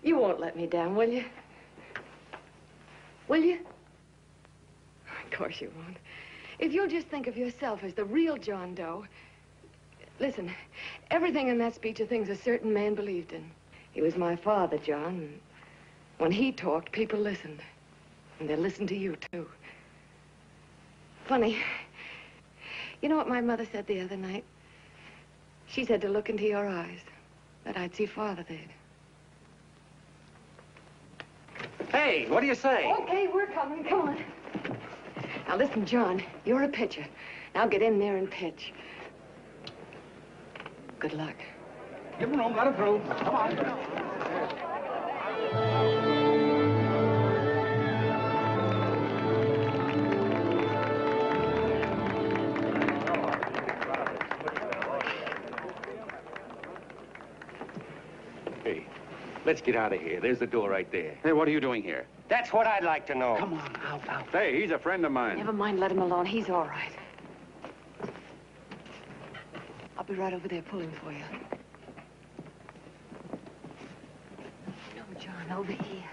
you won't let me down, will you? Will you? Of course you won't. If you'll just think of yourself as the real John Doe. Listen, everything in that speech are things a certain man believed in. He was my father, John. And when he talked, people listened. And they listened to you, too. Funny. You know what my mother said the other night? She said to look into your eyes, that I'd see Father there. Hey, what do you say? Okay, we're coming. Come on. Now, listen, John, you're a pitcher. Now get in there and pitch. Good luck. Give him room. Let him through. Come on. Hey, let's get out of here. There's the door right there. Hey, what are you doing here? That's what I'd like to know. Come on, out. Hey, he's a friend of mine. Never mind, let him alone. He's all right. I'll be right over there pulling for you. No, John, over here.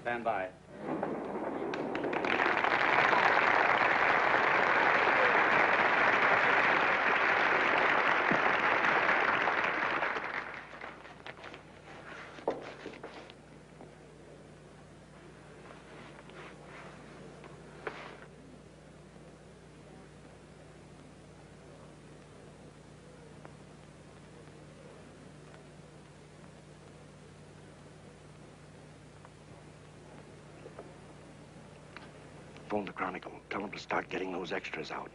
Stand by. Phone the Chronicle. Tell them to start getting those extras out.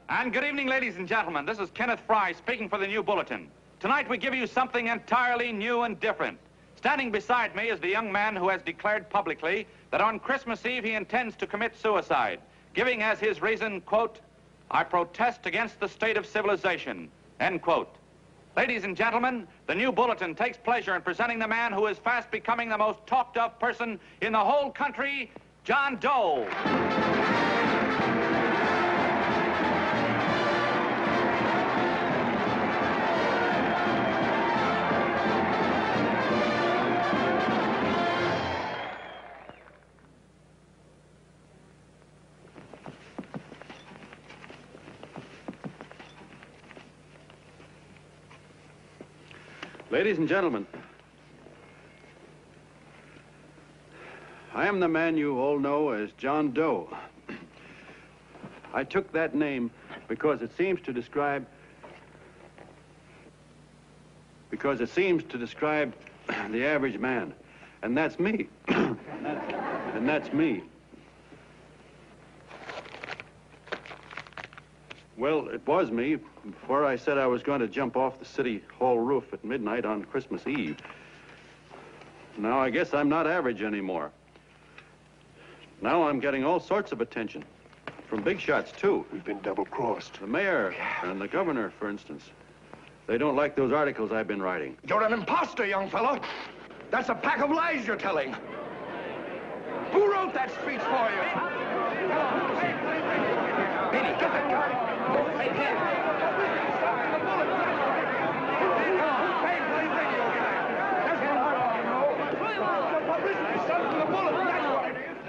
And good evening, ladies and gentlemen. This is Kenneth Fry speaking for the New Bulletin. Tonight we give you something entirely new and different. Standing beside me is the young man who has declared publicly that on Christmas Eve he intends to commit suicide, giving as his reason, quote, "I protest against the state of civilization," end quote. Ladies and gentlemen, the New Bulletin takes pleasure in presenting the man who is fast becoming the most talked of person in the whole country, John Doe. Ladies and gentlemen, I am the man you all know as John Doe. I took that name because it seems to describe the average man. And that's me. And that's me. Well, it was me before I said I was going to jump off the city hall roof at midnight on Christmas Eve. Now I guess I'm not average anymore. Now I'm getting all sorts of attention. From big shots, too. We've been double-crossed. The mayor and the governor, for instance. They don't like those articles I've been writing. You're an imposter, young fellow. That's a pack of lies you're telling. Who wrote that speech for you? Penny, get that guy. Hey, Penny.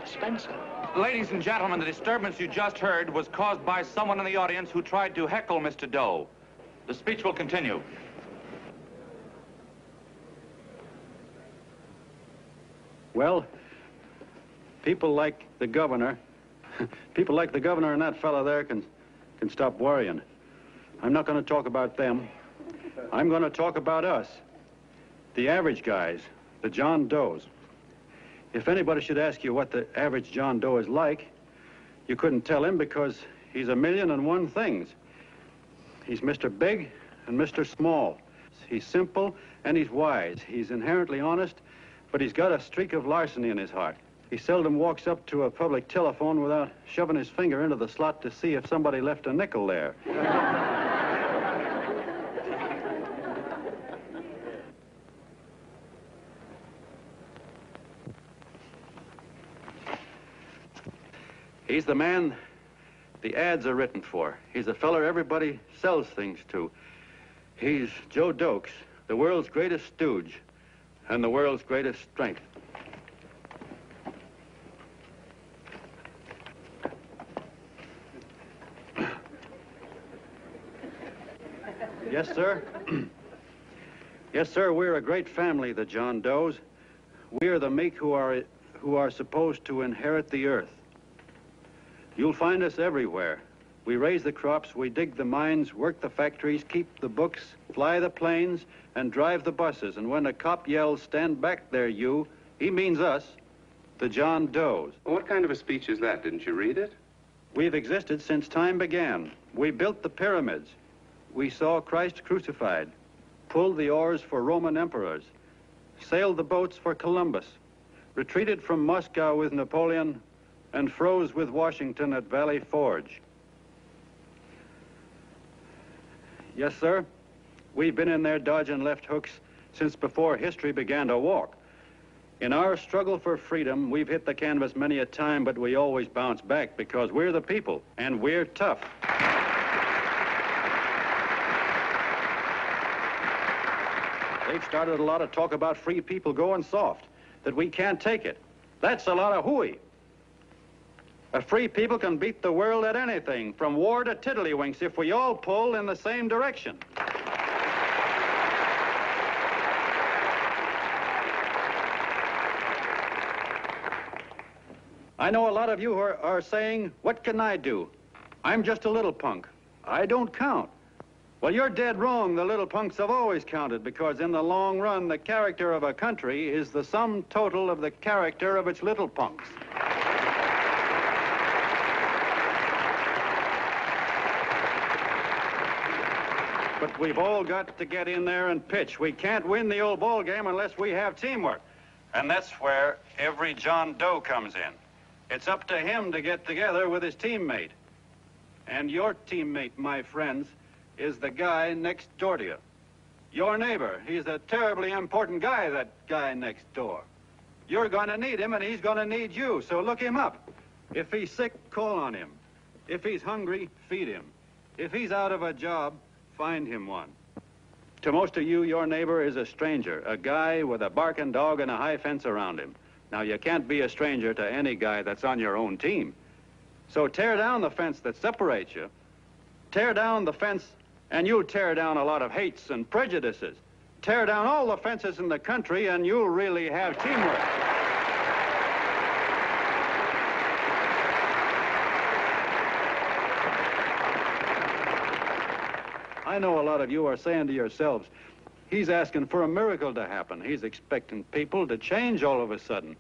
Spencer. Ladies and gentlemen, the disturbance you just heard was caused by someone in the audience who tried to heckle Mr. Doe. The speech will continue. Well, people like the governor and that fellow there can stop worrying. I'm not going to talk about them. I'm going to talk about us, the average guys, the John Does. If anybody should ask you what the average John Doe is like, you couldn't tell him because he's a million and one things. He's Mr. Big and Mr. Small. He's simple and he's wise. He's inherently honest, but he's got a streak of larceny in his heart. He seldom walks up to a public telephone without shoving his finger into the slot to see if somebody left a nickel there. He's the man the ads are written for. He's the feller everybody sells things to. He's Joe Dokes, the world's greatest stooge and the world's greatest strength. Yes, sir. Yes, sir, we're a great family, the John Does. We are the meek who are supposed to inherit the earth. You'll find us everywhere. We raise the crops, we dig the mines, work the factories, keep the books, fly the planes, and drive the buses. And when a cop yells, "Stand back there, you," he means us, the John Does. What kind of a speech is that? Didn't you read it? We've existed since time began. We built the pyramids. We saw Christ crucified, pulled the oars for Roman emperors, sailed the boats for Columbus, retreated from Moscow with Napoleon, and froze with Washington at Valley Forge. Yes, sir. We've been in there dodging left hooks since before history began to walk. In our struggle for freedom, we've hit the canvas many a time, but we always bounce back because we're the people, and we're tough. They've started a lot of talk about free people going soft, that we can't take it. That's a lot of hooey. A free people can beat the world at anything, from war to tiddlywinks, if we all pull in the same direction. I know a lot of you are saying, "What can I do? I'm just a little punk. I don't count." Well, you're dead wrong. The little punks have always counted, because in the long run, the character of a country is the sum total of the character of its little punks. But we've all got to get in there and pitch. We can't win the old ball game unless we have teamwork. And that's where every John Doe comes in. It's up to him to get together with his teammate. And your teammate, my friends, is the guy next door to you. Your neighbor. He's a terribly important guy, that guy next door. You're going to need him, and he's going to need you, so look him up. If he's sick, call on him. If he's hungry, feed him. If he's out of a job, find him one. To most of you, your neighbor is a stranger, a guy with a barking dog and a high fence around him. Now, you can't be a stranger to any guy that's on your own team. So tear down the fence that separates you. Tear down the fence, and you'll tear down a lot of hates and prejudices. Tear down all the fences in the country, and you'll really have teamwork. I know a lot of you are saying to yourselves, he's asking for a miracle to happen. He's expecting people to change all of a sudden.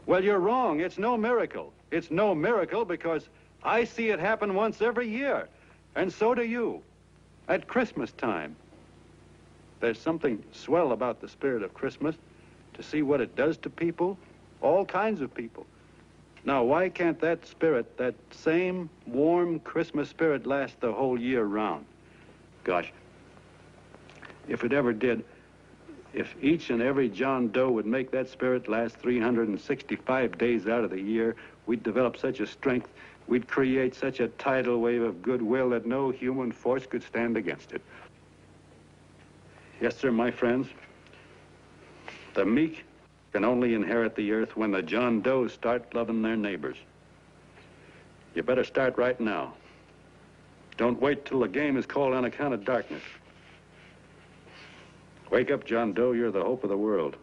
Well, you're wrong. It's no miracle. It's no miracle because I see it happen once every year. And so do you. At Christmas time. There's something swell about the spirit of Christmas, to see what it does to people, all kinds of people. Now, why can't that spirit, that same warm Christmas spirit, last the whole year round? Gosh, if it ever did, if each and every John Doe would make that spirit last 365 days out of the year, we'd develop such a strength, we'd create such a tidal wave of goodwill that no human force could stand against it. Yes, sir, my friends. The meek can only inherit the earth when the John Does start loving their neighbors. You better start right now. Don't wait till the game is called on account of darkness. Wake up, John Doe. You're the hope of the world.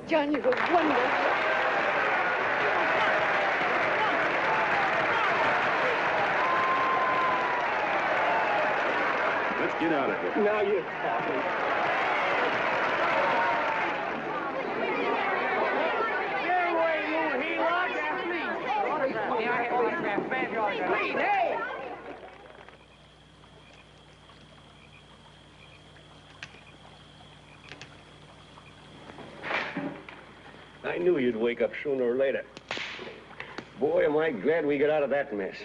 John, you're a wonder. Let's get out of here. Now you're talking. Hey! I knew you'd wake up sooner or later. Boy, am I glad we got out of that mess.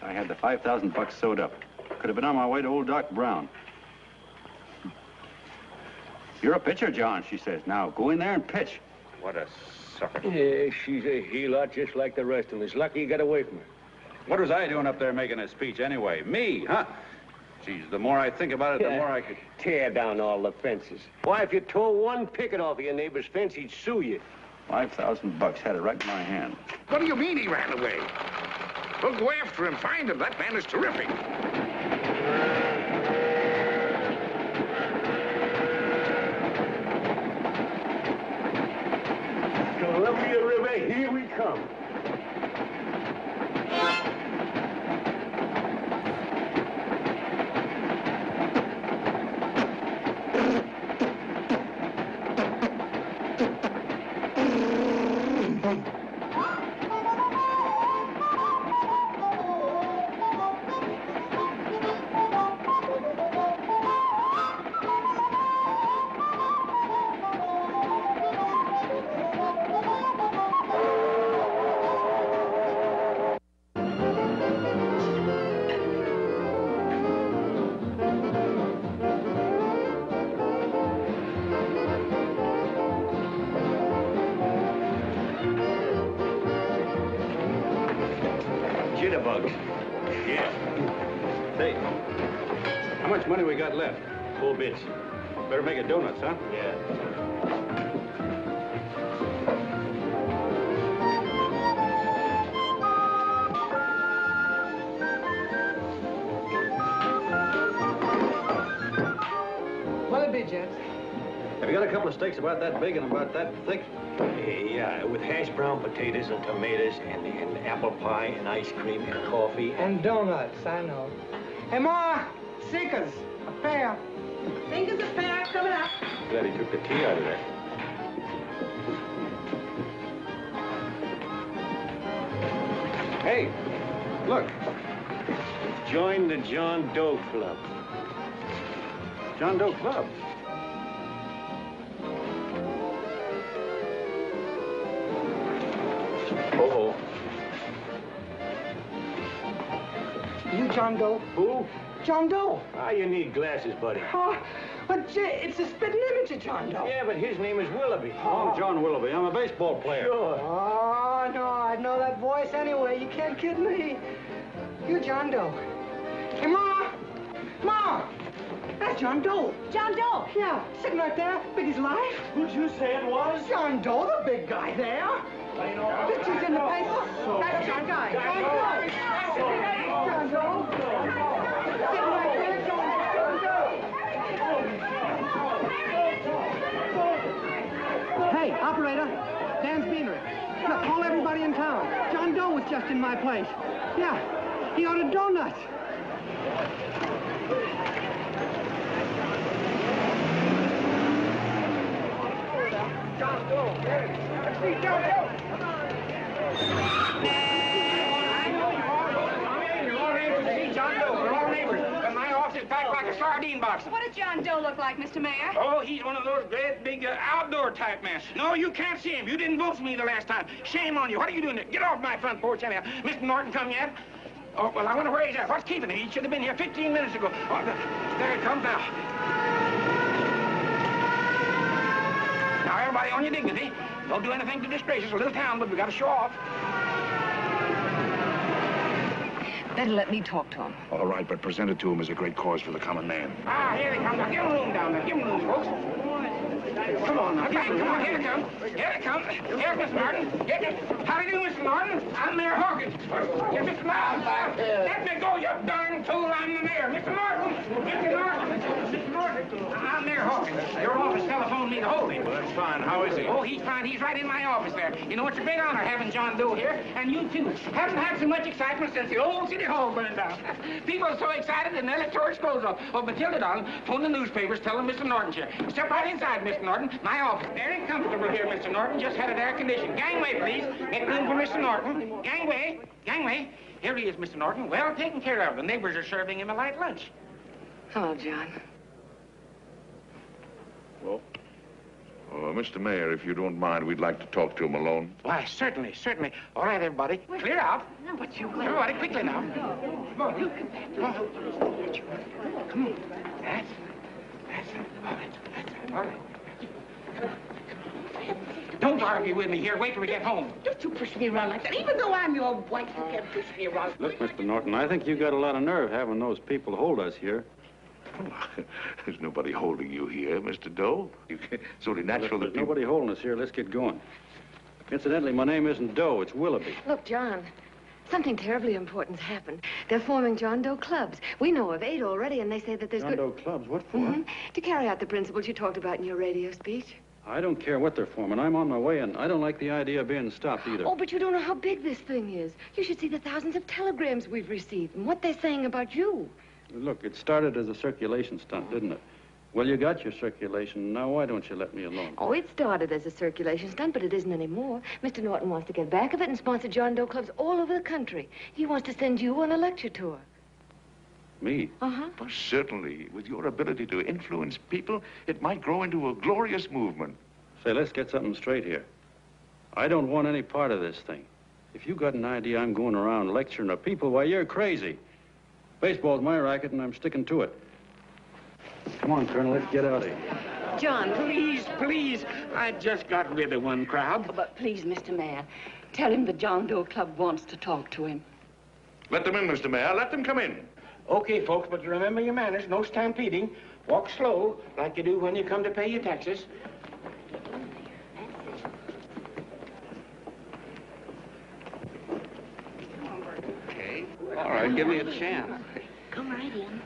I had the 5,000 bucks sewed up. Could have been on my way to old Doc Brown. You're a pitcher, John, she says. Now, go in there and pitch. What a sucker. Yeah, she's a heel-lot just like the rest of them. It's lucky you got away from her. What was I doing up there making a speech anyway? Me, huh? Geez, the more I think about it, the more I could... Tear down all the fences. Why, if you tore one picket off of your neighbor's fence, he'd sue you. 5,000 bucks, had it right in my hand. What do you mean he ran away? We'll go after him, find him. That man is terrific. Columbia River, here we come. Jitterbugs. Yeah. Say, how much money we got left? 4 bits. Better make a donuts, huh? Yeah. What'll it be, gents? Have you got a couple of steaks about that big and about that thick? Yeah, with hash brown potatoes and tomatoes and apple pie and ice cream and coffee. And donuts, I know. Hey, Ma, Seekers, a pair. Seekers, a pair, coming up. Glad he took the tea out of there. Hey, look. Join the John Doe Club. John Doe Club. Uh-oh. You John Doe? Who? John Doe. Ah, you need glasses, buddy. Oh, but Jay, it's a spitting image of John Doe. Yeah, but his name is Willoughby. I'm John Willoughby. I'm a baseball player. Sure. Oh, no, I'd know that voice anyway. You can't kid me. You John Doe. Hey, Ma! Ma! That's John Doe. John Doe. Yeah, sitting right there, big as life. Who'd you say it was? John Doe, the big guy there. Pictures in the paper. That's John Guy. John Doe. John Doe. Sitting right there, John Doe. Hey, operator, Dan's Beanery. Look, call everybody in town. John Doe was just in my place. Yeah, he ordered donuts. John Doe, let's see John Doe. I know you all. You're all anxious to see John Doe. We're all neighbors. But my office is packed like a sardine box. What does John Doe look like, Mr. Mayor? Oh, he's one of those great big outdoor type men. No, you can't see him. You didn't vote for me the last time. Shame on you. What are you doing there? Get off my front porch anyhow. Mr. Norton come yet? Oh, well, I wonder where he's at. What's keeping him? He should have been here 15 minutes ago. Oh, there he comes now. Now, everybody on your dignity. Don't do anything to disgrace us. A little town, but we got to show off. Better let me talk to him. All right, but present it to him as a great cause for the common man. Ah, here he comes. Now, give him room down there. Give him room, folks. Come on now. Come on. Here he comes. Here he comes. Here's Mr. Norton. How do you do, Mr. Norton? I'm Mayor Hawkins. Here's Mr. Norton. Let me go, you darn fool. I'm the mayor. Mr. Norton. Mr. Norton. Mr. Norton. I'm Mayor Hawkins. Your office telephoned me to hold him. Well, that's fine. How is he? Oh, he's fine. He's right in my office there. You know, it's a great honor having John Doe here, and you too. Haven't had so much excitement since the old city hall burned down. People are so excited and their torch goes off. Oh, Matilda, darling, phone the newspapers, tell them Mr. Norton's here. Step right inside, Mr. Norton. My office. Very comfortable here, Mr. Norton. Just had it air conditioned. Gangway, please. Make room for Mr. Norton. Gangway. Gangway. Here he is, Mr. Norton. Well taken care of. The neighbors are serving him a light lunch. Hello, John. Well, Mr. Mayor, if you don't mind, we'd like to talk to him alone. Why, certainly, certainly. All right, everybody. Clear out. Everybody, quickly now. Come on. Come on. Come on. That's it. All right. Don't argue with me here. Wait till we get home. Don't you push me around like that. Even though I'm your wife, you can't push me around. Look, Mr. Norton, I think you got a lot of nerve having those people hold us here. There's nobody holding you here, Mr. Doe. It's only natural that there's nobody holding us here. Let's get going. Incidentally, my name isn't Doe. It's Willoughby. Look, John, something terribly important's happened. They're forming John Doe clubs. We know of 8 already, and they say that there's John Doe clubs? What for? To carry out the principles you talked about in your radio speech. I don't care what they're forming. I'm on my way, and I don't like the idea of being stopped either. Oh, but you don't know how big this thing is. You should see the thousands of telegrams we've received and what they're saying about you. Look, it started as a circulation stunt, didn't it? Well, you got your circulation. Now, why don't you let me alone? Oh, it started as a circulation stunt, but it isn't anymore. Mr. Norton wants to get back of it and sponsor John Doe clubs all over the country. He wants to send you on a lecture tour. Me? Uh-huh. Well, certainly. With your ability to influence people, it might grow into a glorious movement. Say, let's get something straight here. I don't want any part of this thing. If you got an idea I'm going around lecturing to people, why, you're crazy. Baseball's my racket, and I'm sticking to it. Come on, Colonel, let's get out of here. John, please, please. I just got rid of one crowd. Oh, but please, Mr. Mayor, tell him the John Doe Club wants to talk to him. Let them in, Mr. Mayor. Let them come in. Okay, folks, but remember your manners. No stampeding. Walk slow, like you do when you come to pay your taxes. Okay. All right, give me a chance. Come right in.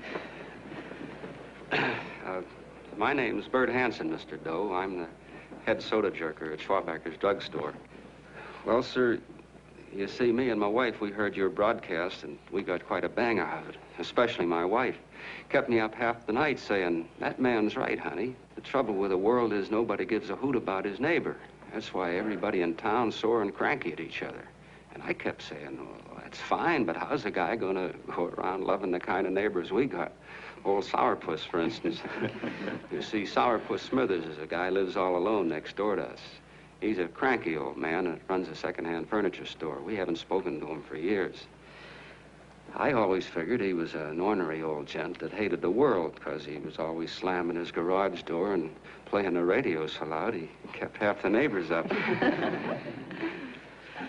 My name's Bert Hansen, Mr. Doe. I'm the head soda jerker at Schwabacker's drugstore. Well, sir, you see, me and my wife, we heard your broadcast, and we got quite a bang out of it, especially my wife. Kept me up half the night saying, that man's right, honey. The trouble with the world is nobody gives a hoot about his neighbor. That's why everybody in town's sore and cranky at each other. And I kept saying, well, that's fine, but how's a guy gonna go around loving the kind of neighbors we got? Old Sourpuss, for instance. You see, Sourpuss Smithers is a guy lives all alone next door to us. He's a cranky old man and runs a second-hand furniture store. We haven't spoken to him for years. I always figured he was an ornery old gent that hated the world because he was always slamming his garage door and playing the radio so loud he kept half the neighbors up.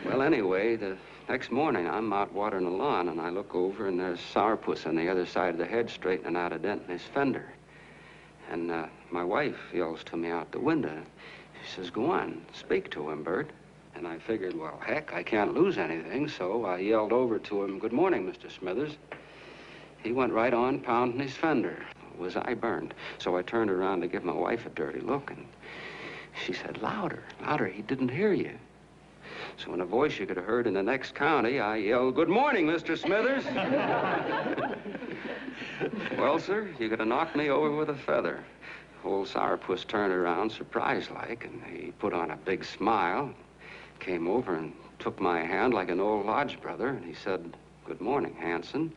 Well, anyway, the next morning I'm out watering the lawn and I look over and there's Sourpuss on the other side of the hedge straightening out a dent in his fender. And my wife yells to me out the window. She says, go on, speak to him, Bert. And I figured, well, heck, I can't lose anything, so I yelled over to him, good morning, Mr. Smithers. He went right on pounding his fender. Was I burned? So I turned around to give my wife a dirty look, and She said, louder, louder, he didn't hear you. So in a voice you could have heard in the next county, I yelled, good morning, Mr. Smithers. Well, sir, you could have knocked me over with a feather. Old Sourpuss turned around, surprised-like, and he put on a big smile, came over and took my hand like an old lodge brother, and he said, good morning, Hanson.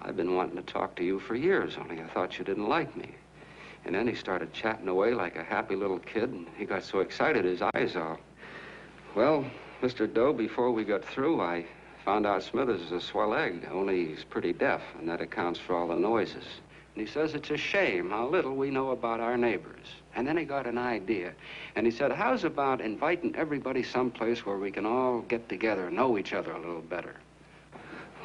I've been wanting to talk to you for years, only I thought you didn't like me. And then he started chatting away like a happy little kid, and he got so excited his eyes all... Well, Mr. Doe, before we got through, I found out Smithers is a swell egg, only he's pretty deaf, and that accounts for all the noises. And he says it's a shame how little we know about our neighbors. And then he got an idea, and he said, how's about inviting everybody someplace where we can all get together and know each other a little better?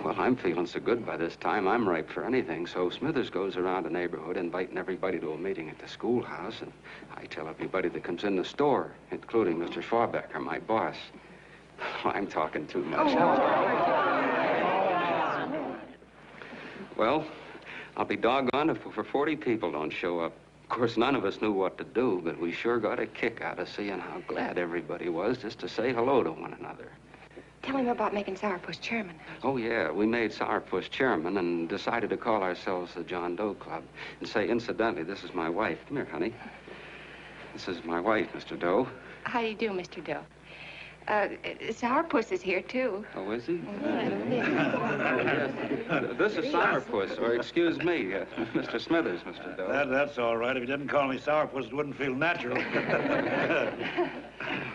Well, I'm feeling so good by this time, I'm ripe for anything. So Smithers goes around the neighborhood inviting everybody to a meeting at the schoolhouse, and I tell everybody that comes in the store, including Mr. Schwarbecker, my boss. I'm talking too much. Well, I'll be doggone if for 40 people don't show up. Of course, none of us knew what to do, but we sure got a kick out of seeing how glad everybody was just to say hello to one another. Tell him about making Sourpuss chairman. Oh, yeah, we made Sourpuss chairman and decided to call ourselves the John Doe Club. And say, incidentally, this is my wife. Come here, honey. This is my wife, Mr. Doe. How do you do, Mr. Doe? Sourpuss is here, too. Oh, is he? This is Sourpuss, or excuse me, Mr. Smithers, Mr. Doe. That's all right. If you didn't call me Sourpuss, it wouldn't feel natural.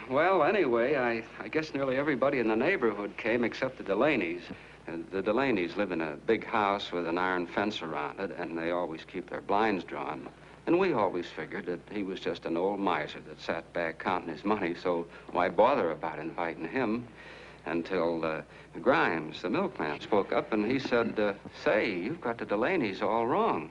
Well, anyway, I guess nearly everybody in the neighborhood came except the Delaney's. The Delaney's live in a big house with an iron fence around it, and they always keep their blinds drawn. And we always figured that he was just an old miser that sat back counting his money, so why bother about inviting him? Until Grimes, the milkman, spoke up, and he said, say, you've got the Delaney's all wrong.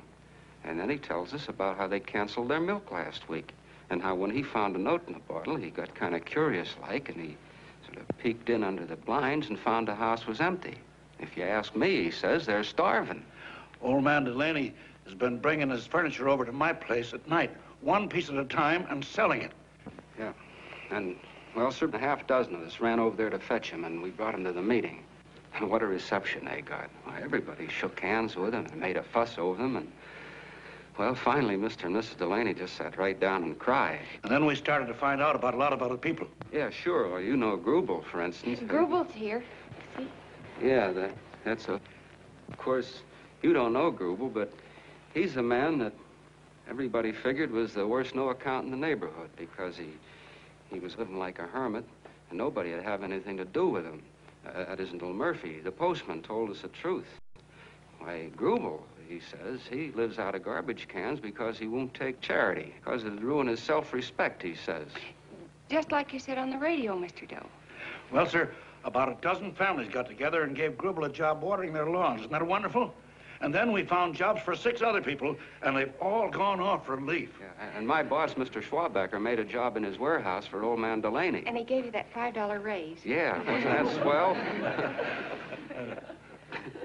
And then he tells us about how they canceled their milk last week, and how when he found a note in the bottle, he got kind of curious-like, and he sort of peeked in under the blinds and found the house was empty. If you ask me, he says, they're starving. Old man Delaney has been bringing his furniture over to my place at night, one piece at a time, and selling it. Yeah, and, well, sir, a half dozen of us ran over there to fetch him, and we brought him to the meeting. And what a reception they got. Why, everybody shook hands with him and made a fuss over them, and, well, finally, Mr. and Mrs. Delaney just sat right down and cried. And then we started to find out about a lot of other people. Yeah, sure. Well, you know Grubel, for instance. Grubel's here. See? Yeah, that's a... Of course, you don't know Grubel, but he's a man that everybody figured was the worst no-account in the neighborhood because he was living like a hermit, and nobody would have anything to do with him. That isn't until Murphy, the postman, told us the truth. Why, Grubel, he says, he lives out of garbage cans because he won't take charity, because it'd ruin his self-respect, he says. Just like you said on the radio, Mr. Doe. Well, sir, about a dozen families got together and gave Grubel a job watering their lawns. Isn't that wonderful? And then we found jobs for 6 other people, and they've all gone off relief. Yeah, and my boss, Mr. Schwarbecker, made a job in his warehouse for old man Delaney. And he gave you that $5 raise. Yeah, wasn't that swell?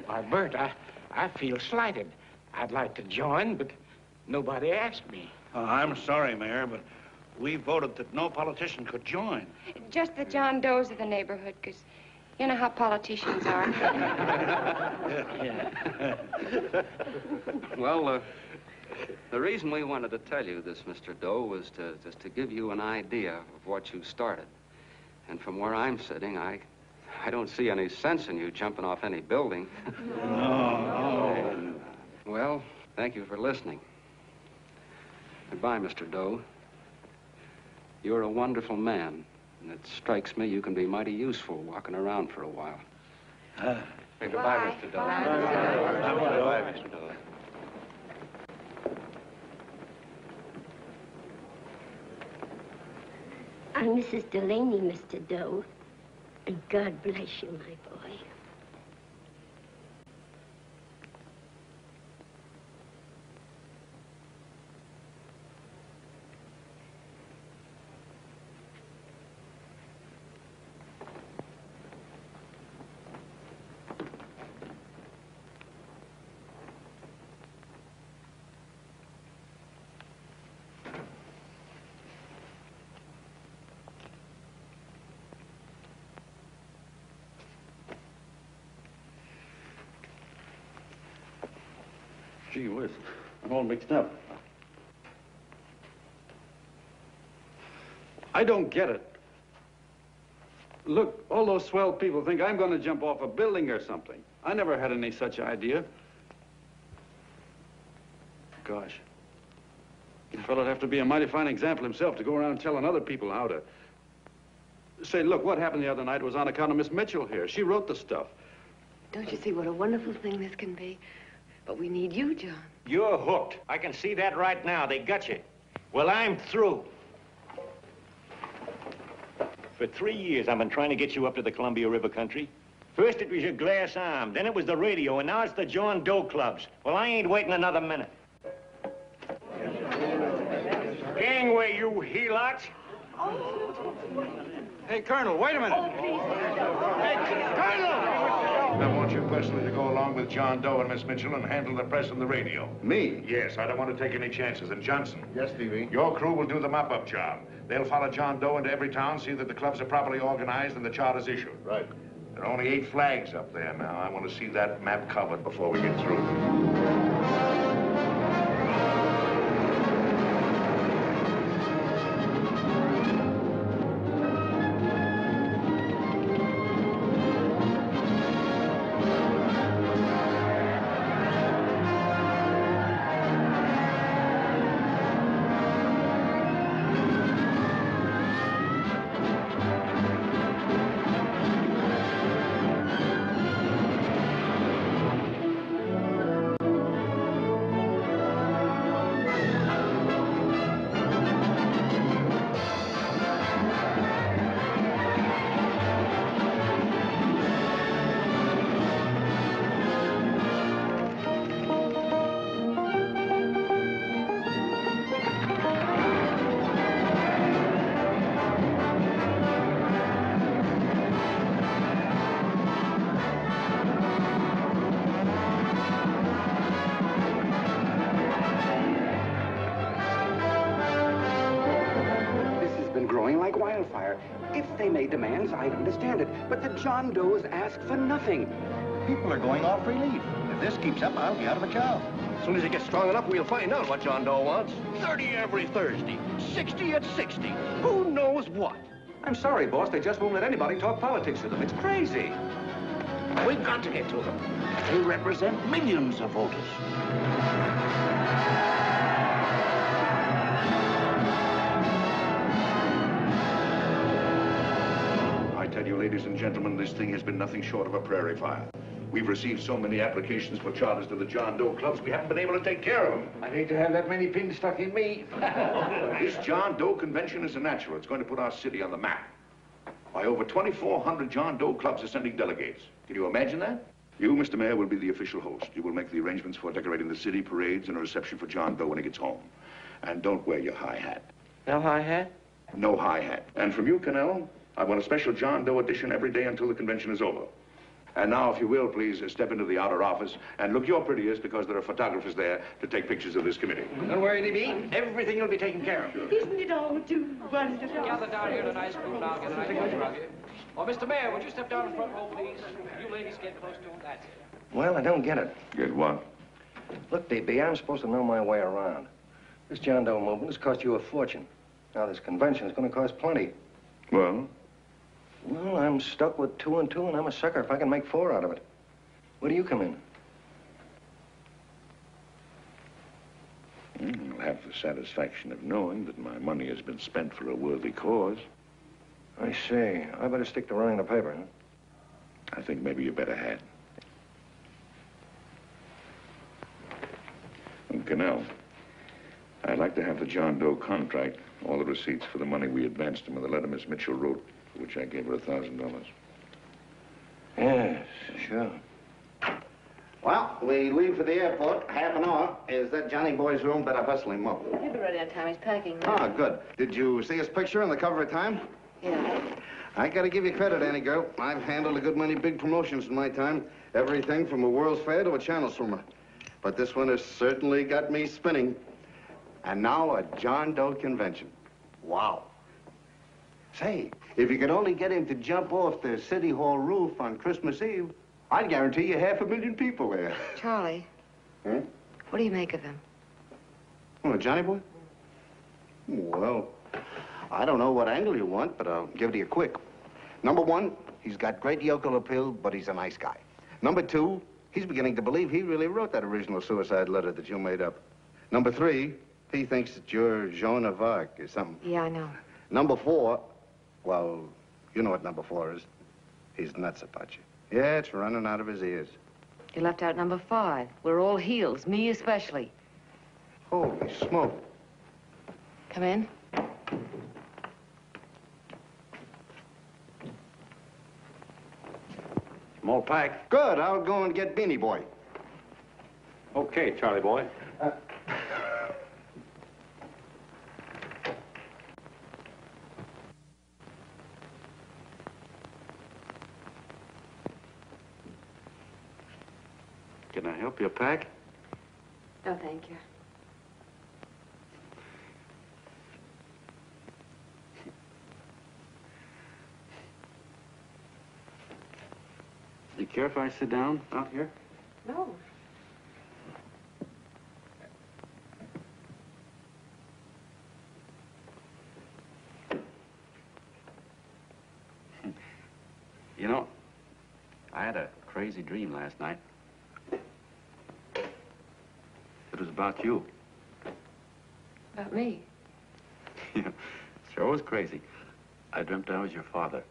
Why, Bert, I feel slighted. I'd like to join, but nobody asked me. I'm sorry, Mayor, but we voted that no politician could join. Just the John Does of the neighborhood, because you know how politicians are. Well, the reason we wanted to tell you this, Mr. Doe, was just to give you an idea of what you started. And from where I'm sitting, I don't see any sense in you jumping off any building. No. Well, thank you for listening. Goodbye, Mr. Doe. You're a wonderful man, and it strikes me you can be mighty useful walking around for a while. Goodbye, Mr. Doe. Goodbye, Mr. Doe. I'm Mrs. Delaney, Mr. Doe, and God bless you, my boy. Gee whiz, I'm all mixed up. I don't get it. Look, all those swell people think I'm going to jump off a building or something. I never had any such idea. Gosh. The fellow'd have to be a mighty fine example himself to go around telling other people how to... Say, look, what happened the other night was on account of Miss Mitchell here. She wrote the stuff. Don't you see what a wonderful thing this can be? But we need you, John. You're hooked. I can see that right now. They got you. Well, I'm through. For 3 years, I've been trying to get you up to the Columbia River country. First, it was your glass arm. Then it was the radio. And now it's the John Doe clubs. Well, I ain't waiting another minute. Gangway, you helots. Hey, Colonel, wait a minute. Hey, Colonel! I want you personally to go along with John Doe and Miss Mitchell and handle the press and the radio. Me? Yes, I don't want to take any chances. And Johnson. Yes, Stevie? Your crew will do the mop-up job. They'll follow John Doe into every town, see that the clubs are properly organized and the charters issued. Right. There are only 8 flags up there now. I want to see that map covered before we get through. If they made demands, I'd understand it. But the John Does ask for nothing. People are going off relief. If this keeps up, I'll be out of a job. As soon as he gets strong enough, we'll find out what John Doe wants. 30 every Thursday. 60 at 60. Who knows what? I'm sorry, boss. They just won't let anybody talk politics to them. It's crazy. We've got to get to them. They represent millions of voters. I tell you, ladies and gentlemen, this thing has been nothing short of a prairie fire. We've received so many applications for charters to the John Doe clubs, we haven't been able to take care of them. I'd hate to have that many pins stuck in me. This John Doe convention is a natural. It's going to put our city on the map. Why, over 2,400 John Doe clubs are sending delegates. Can you imagine that? You, Mr. Mayor, will be the official host. You will make the arrangements for decorating the city, parades, and a reception for John Doe when he gets home. And don't wear your high hat. No high hat? No high hat. And from you, Cannell, I want a special John Doe edition every day until the convention is over. And now, if you will, please step into the outer office and look your prettiest because there are photographers there to take pictures of this committee. Don't worry, D.B. Everything will be taken care of. Isn't it all too wonderful? Gather down here tonight, school now, get a nice picture of you. Oh, Mr. Mayor, would you step down in front row, please? You ladies get close to him, that's it. Well, I don't get it. Get what? Look, D.B., I'm supposed to know my way around. This John Doe movement has cost you a fortune. Now, this convention is going to cost plenty. Well? Well, I'm stuck with 2 and 2, and I'm a sucker if I can make 4 out of it. Where do you come in? I'll have the satisfaction of knowing that my money has been spent for a worthy cause. I see. I better stick to running the paper, huh? I think maybe you better had. And Cannell, I'd like to have the John Doe contract, all the receipts for the money we advanced him, and the letter Miss Mitchell wrote, for which I gave her $1,000. Yes, sure. Well, we leave for the airport. Half an hour. Is that Johnny boy's room? Better hustle him up. He'll be ready on time. He's packing now. Ah, good. Did you see his picture on the cover of Time? Yeah. I gotta give you credit, Annie girl. I've handled a good many big promotions in my time. Everything from a World's Fair to a channel swimmer. But this one has certainly got me spinning. And now a John Doe convention. Wow. Say, if you could only get him to jump off the City Hall roof on Christmas Eve, I'd guarantee you 500,000 people there. Charlie. Hmm? What do you make of him? Oh, Johnny boy? Well, I don't know what angle you want, but I'll give it to you quick. Number one, he's got great yokel appeal, but he's a nice guy. Number two, he's beginning to believe he really wrote that original suicide letter that you made up. Number three, he thinks that you're Joan of Arc or something. Yeah, I know. Number four, well, you know what number four is. He's nuts about you. Yeah, it's running out of his ears. You left out number 5. We're all heels, me especially. Holy smoke. Come in. Small pack. Good, I'll go and get Beanie Boy. Okay, Charlie boy. Can I help you pack? No, thank you. You care if I sit down out here? No. You know, I had a crazy dream last night. It was about you. About me? Yeah, sure was crazy. I dreamt I was your father.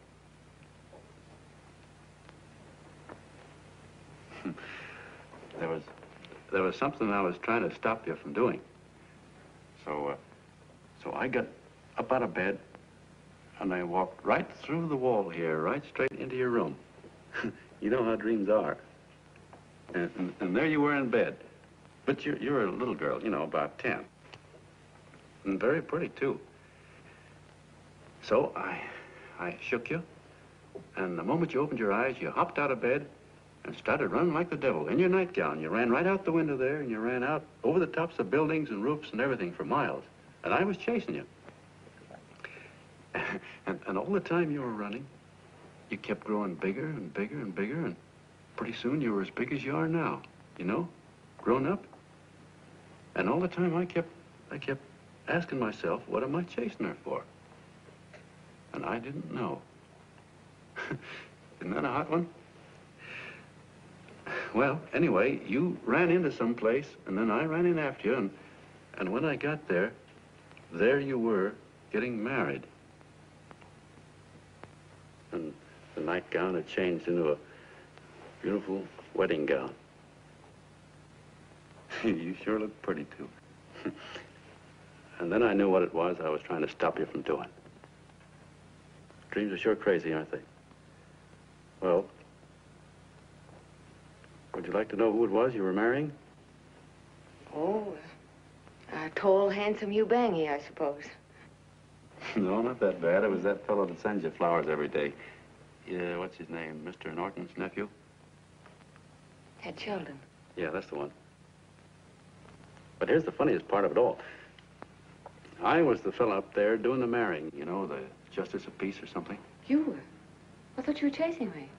There was something I was trying to stop you from doing. So I got up out of bed, and I walked right through the wall here, right straight into your room. You know how dreams are. And there you were in bed. But you're a little girl, you know, about 10. And very pretty, too. So I shook you, and the moment you opened your eyes, you hopped out of bed and started running like the devil in your nightgown. You ran right out the window there, and you ran out over the tops of buildings and roofs and everything for miles. And I was chasing you. And all the time you were running, you kept growing bigger and bigger and bigger, and pretty soon you were as big as you are now, you know, grown up. And all the time I kept asking myself, what am I chasing her for? And I didn't know. Isn't that a hot one? Well, anyway, you ran into some place, and then I ran in after you, and when I got there, there you were, getting married. And the nightgown had changed into a beautiful wedding gown. You sure look pretty, too. And then I knew what it was I was trying to stop you from doing. Dreams are sure crazy, aren't they? Well, would you like to know who it was you were marrying? Oh, a tall, handsome Ubangi, I suppose. No, not that bad. It was that fellow that sends you flowers every day. Yeah, what's his name? Mr. Norton's nephew? Ted Sheldon. Yeah, that's the one. But here's the funniest part of it all. I was the fellow up there doing the marrying, you know, the justice of peace or something. You were? I thought you were chasing me.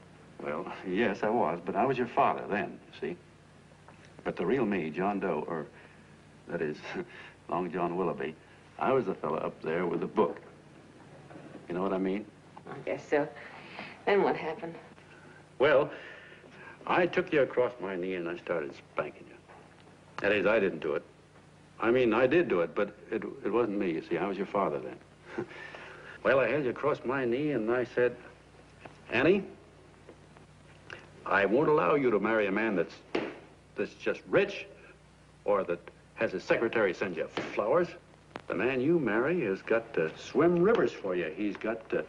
Well, yes, I was, but I was your father then, you see. But the real me, John Doe, or that is, Long John Willoughby, I was the fellow up there with the book. You know what I mean? I guess so. Then what happened? Well, I took you across my knee and I started spanking you. That is, I didn't do it. I mean, I did do it, but it wasn't me, you see. I was your father then. Well, I held you across my knee and I said, Annie, I won't allow you to marry a man that's just rich or that has his secretary send you flowers. The man you marry has got to swim rivers for you. He's got to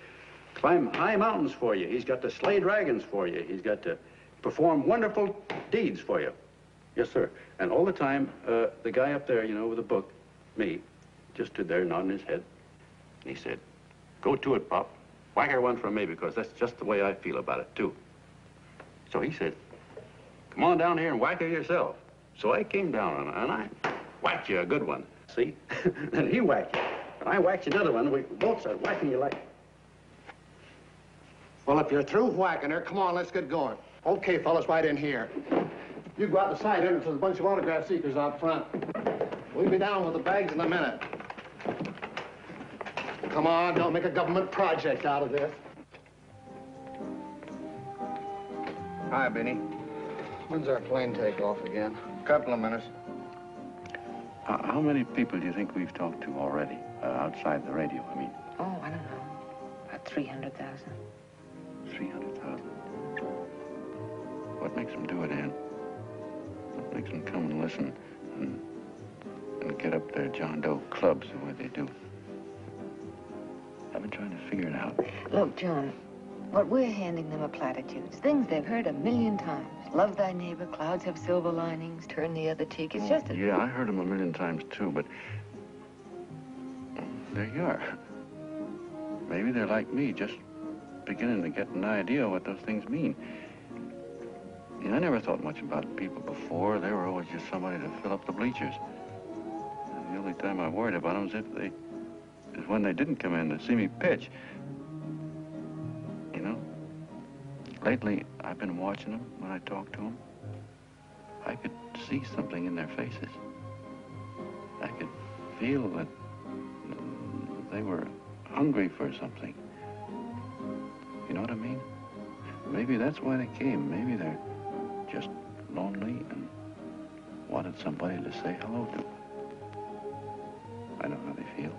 climb high mountains for you. He's got to slay dragons for you. He's got to perform wonderful deeds for you. Yes, sir. And all the time, the guy up there, you know, with the book, me, just stood there nodding his head. And he said, go to it, Pop. Whack her one from me, because that's just the way I feel about it, too. So he said, come on down here and whack her yourself. So I came down on her, and I whacked you a good one, see? And he whacked you. And I whacked you another one. We both started whacking you like... Well, if you're through whacking her, come on, let's get going. Okay, fellas, right in here. You go out the side entrance, there's a bunch of autograph seekers out front. We'll be down with the bags in a minute. Come on, don't make a government project out of this. Hi, Benny. When's our plane take off again? Couple of minutes. How many people do you think we've talked to already, outside the radio, I mean? Oh, I don't know. About 300,000. 300,000. What makes them do it, Ann? What makes them come and listen and get up their John Doe clubs the way they do? I've been trying to figure it out. Look, John, what we're handing them are platitudes. Things they've heard a million times. Love thy neighbor, clouds have silver linings, turn the other cheek. It's just a... Yeah, I heard them a million times, too, but there you are. Maybe they're like me, just beginning to get an idea what those things mean. You know, I never thought much about people before. They were always just somebody to fill up the bleachers. And the only time I worried about them is when they didn't come in to see me pitch. You know, lately I've been watching them when I talk to them. I could see something in their faces. I could feel that they were hungry for something. You know what I mean? Maybe that's why they came. Maybe they're just lonely and wanted somebody to say hello to. I know how they feel.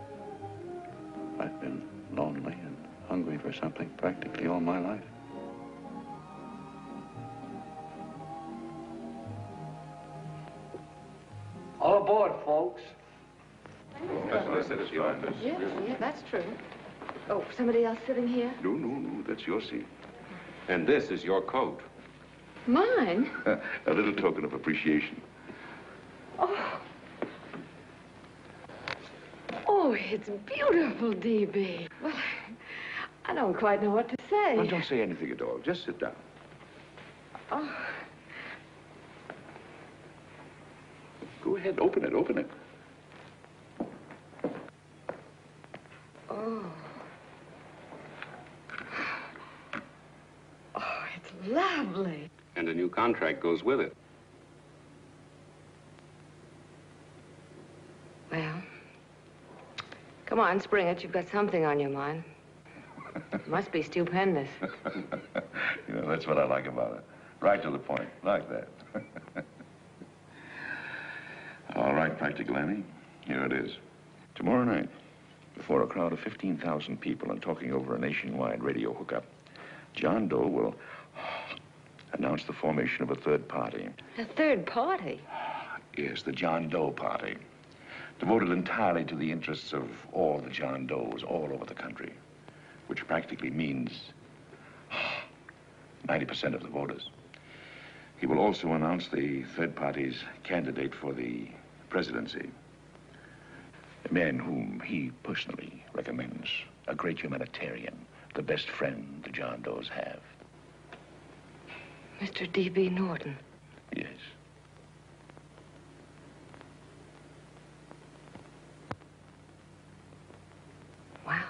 I've been lonely and hungry for something practically all my life. All aboard, folks. That's nice that it's fine. Yeah, that's true. Oh, somebody else sitting here? No, that's your seat. And this is your coat. Mine? A little token of appreciation. Oh. Oh, it's beautiful, D.B. Well, I don't quite know what to say. Well, don't say anything at all. Just sit down. Oh. Go ahead, open it. Oh. Oh, it's lovely. And a new contract goes with it. Well, come on, spring it. You've got something on your mind. It must be stupendous. You know, that's what I like about it. Right to the point, like that. All right, Practical Annie, here it is. Tomorrow night, before a crowd of 15,000 people and talking over a nationwide radio hookup, John Doe will announce the formation of a third party. A third party? Yes, the John Doe Party, devoted entirely to the interests of all the John Does all over the country, which practically means 90% of the voters. He will also announce the third party's candidate for the presidency, a man whom he personally recommends, a great humanitarian, the best friend the John Does have. Mr. D.B. Norton. Yes. Wow.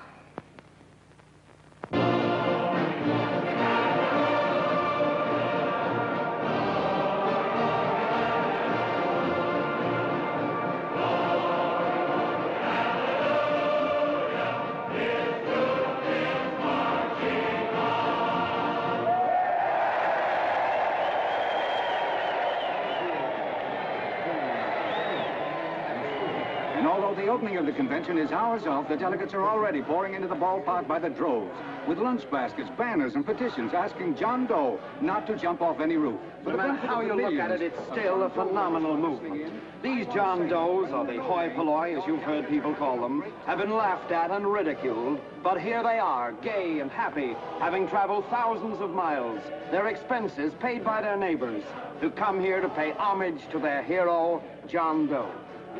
And although the opening of the convention is hours off, the delegates are already pouring into the ballpark by the droves, with lunch baskets, banners, and petitions asking John Doe not to jump off any roof. No matter how you look at it, it's still a phenomenal movement. These John Does, or the hoi polloi, as you've heard people call them, have been laughed at and ridiculed, but here they are, gay and happy, having traveled thousands of miles, their expenses paid by their neighbors, to come here to pay homage to their hero, John Doe.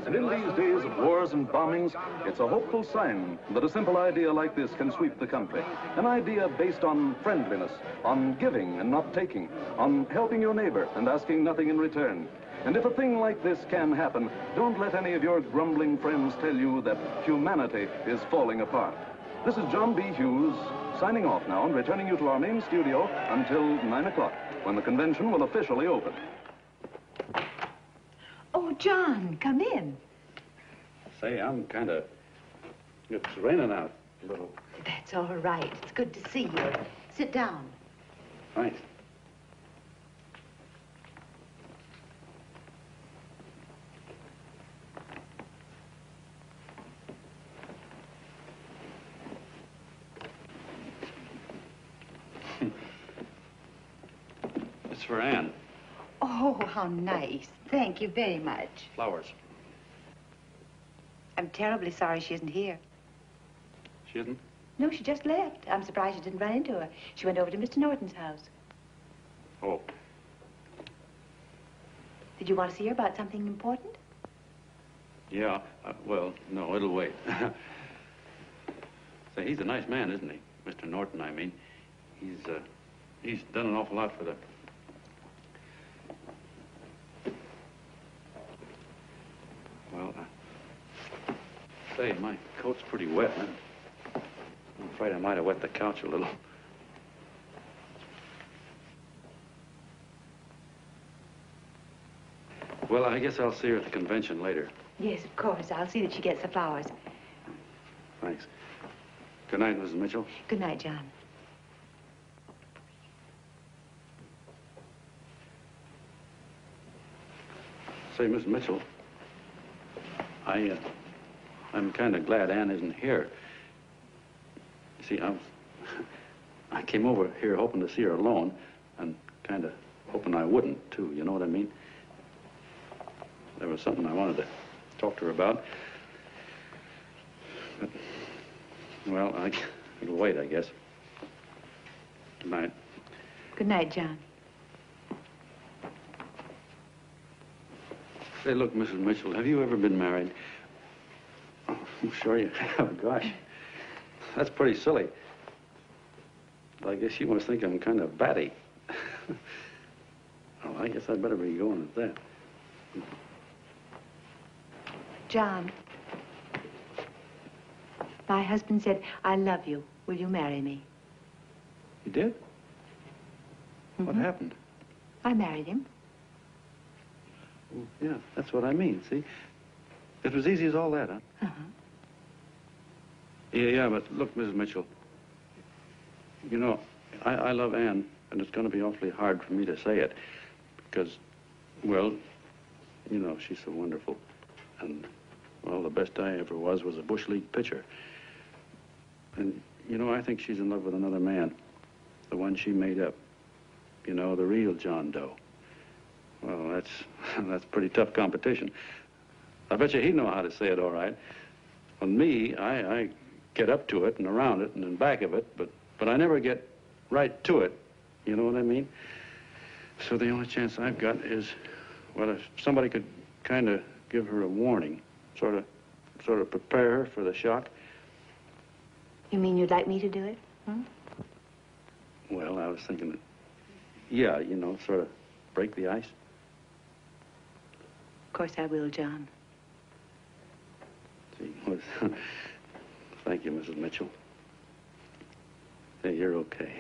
And in these days of wars and bombings, it's a hopeful sign that a simple idea like this can sweep the country. An idea based on friendliness, on giving and not taking, on helping your neighbor and asking nothing in return. And if a thing like this can happen, don't let any of your grumbling friends tell you that humanity is falling apart. This is John B. Hughes, signing off now and returning you to our main studio until 9 o'clock, when the convention will officially open. Oh, John, come in. Say, I'm kind of... It's raining out a little. That's all right. It's good to see you. Sit down. Thanks. It's for Anne. Oh, how nice. Thank you very much. Flowers. I'm terribly sorry she isn't here. She isn't? No, she just left. I'm surprised you didn't run into her. She went over to Mr. Norton's house. Oh. Did you want to see her about something important? Yeah. Well, no, it'll wait. Say, he's a nice man, isn't he? Mr. Norton, I mean. He's done an awful lot for the... Well, say, my coat's pretty wet. I'm afraid I might have wet the couch a little. Well, I guess I'll see her at the convention later. Yes, of course. I'll see that she gets the flowers. Thanks. Good night, Mrs. Mitchell. Good night, John. Say, Miss Mitchell, I'm kind of glad Anne isn't here. You see, I came over here hoping to see her alone, and kind of hoping I wouldn't, too, you know what I mean? There was something I wanted to talk to her about. But, well, it'll wait, I guess. Good night. Good night, John. Say, look, Mrs. Mitchell, have you ever been married? Oh, I'm sure you have. Gosh, that's pretty silly. I guess you must think I'm kind of batty. Well, I guess I'd better be going at that. John, my husband said, I love you. Will you marry me? You did? What happened? I married him. Well, yeah, that's what I mean, see? It was easy as all that, huh? Uh-huh. Yeah, but look, Mrs. Mitchell, you know, I love Anne, and it's going to be awfully hard for me to say it because, well, you know, she's so wonderful. And, well, the best I ever was a Bush League pitcher. And, you know, I think she's in love with another man, the one she made up. You know, the real John Doe. Well, that's pretty tough competition. I bet you he'd know how to say it all right. On me, I get up to it and around it and in back of it, but I never get right to it. You know what I mean? So the only chance I've got is, well, if somebody could kind of give her a warning, sort of prepare her for the shock. You mean you'd like me to do it? Well, I was thinking that, yeah, you know, sort of break the ice. Of course I will, John. Gee, well, thank you, Mrs. Mitchell. Hey, you're okay.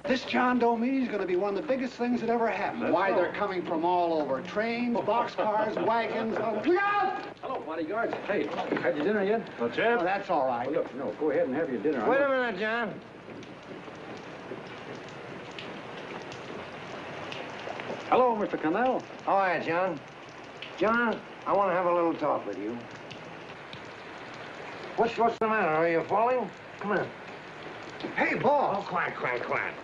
This John Doe meeting is going to be one of the biggest things that ever happened. Why, they're coming from all over. Trains, boxcars, wagons. Look out! Hello, bodyguards. Hey, had your dinner yet? Well, Jeff? Oh, that's all right. Well, look, no, go ahead and have your dinner. Wait a minute, John. Hello, Mr. Connell. How are you, John? John, I want to have a little talk with you. What's the matter? Are you falling? Come on. Hey, boss. Oh, quiet.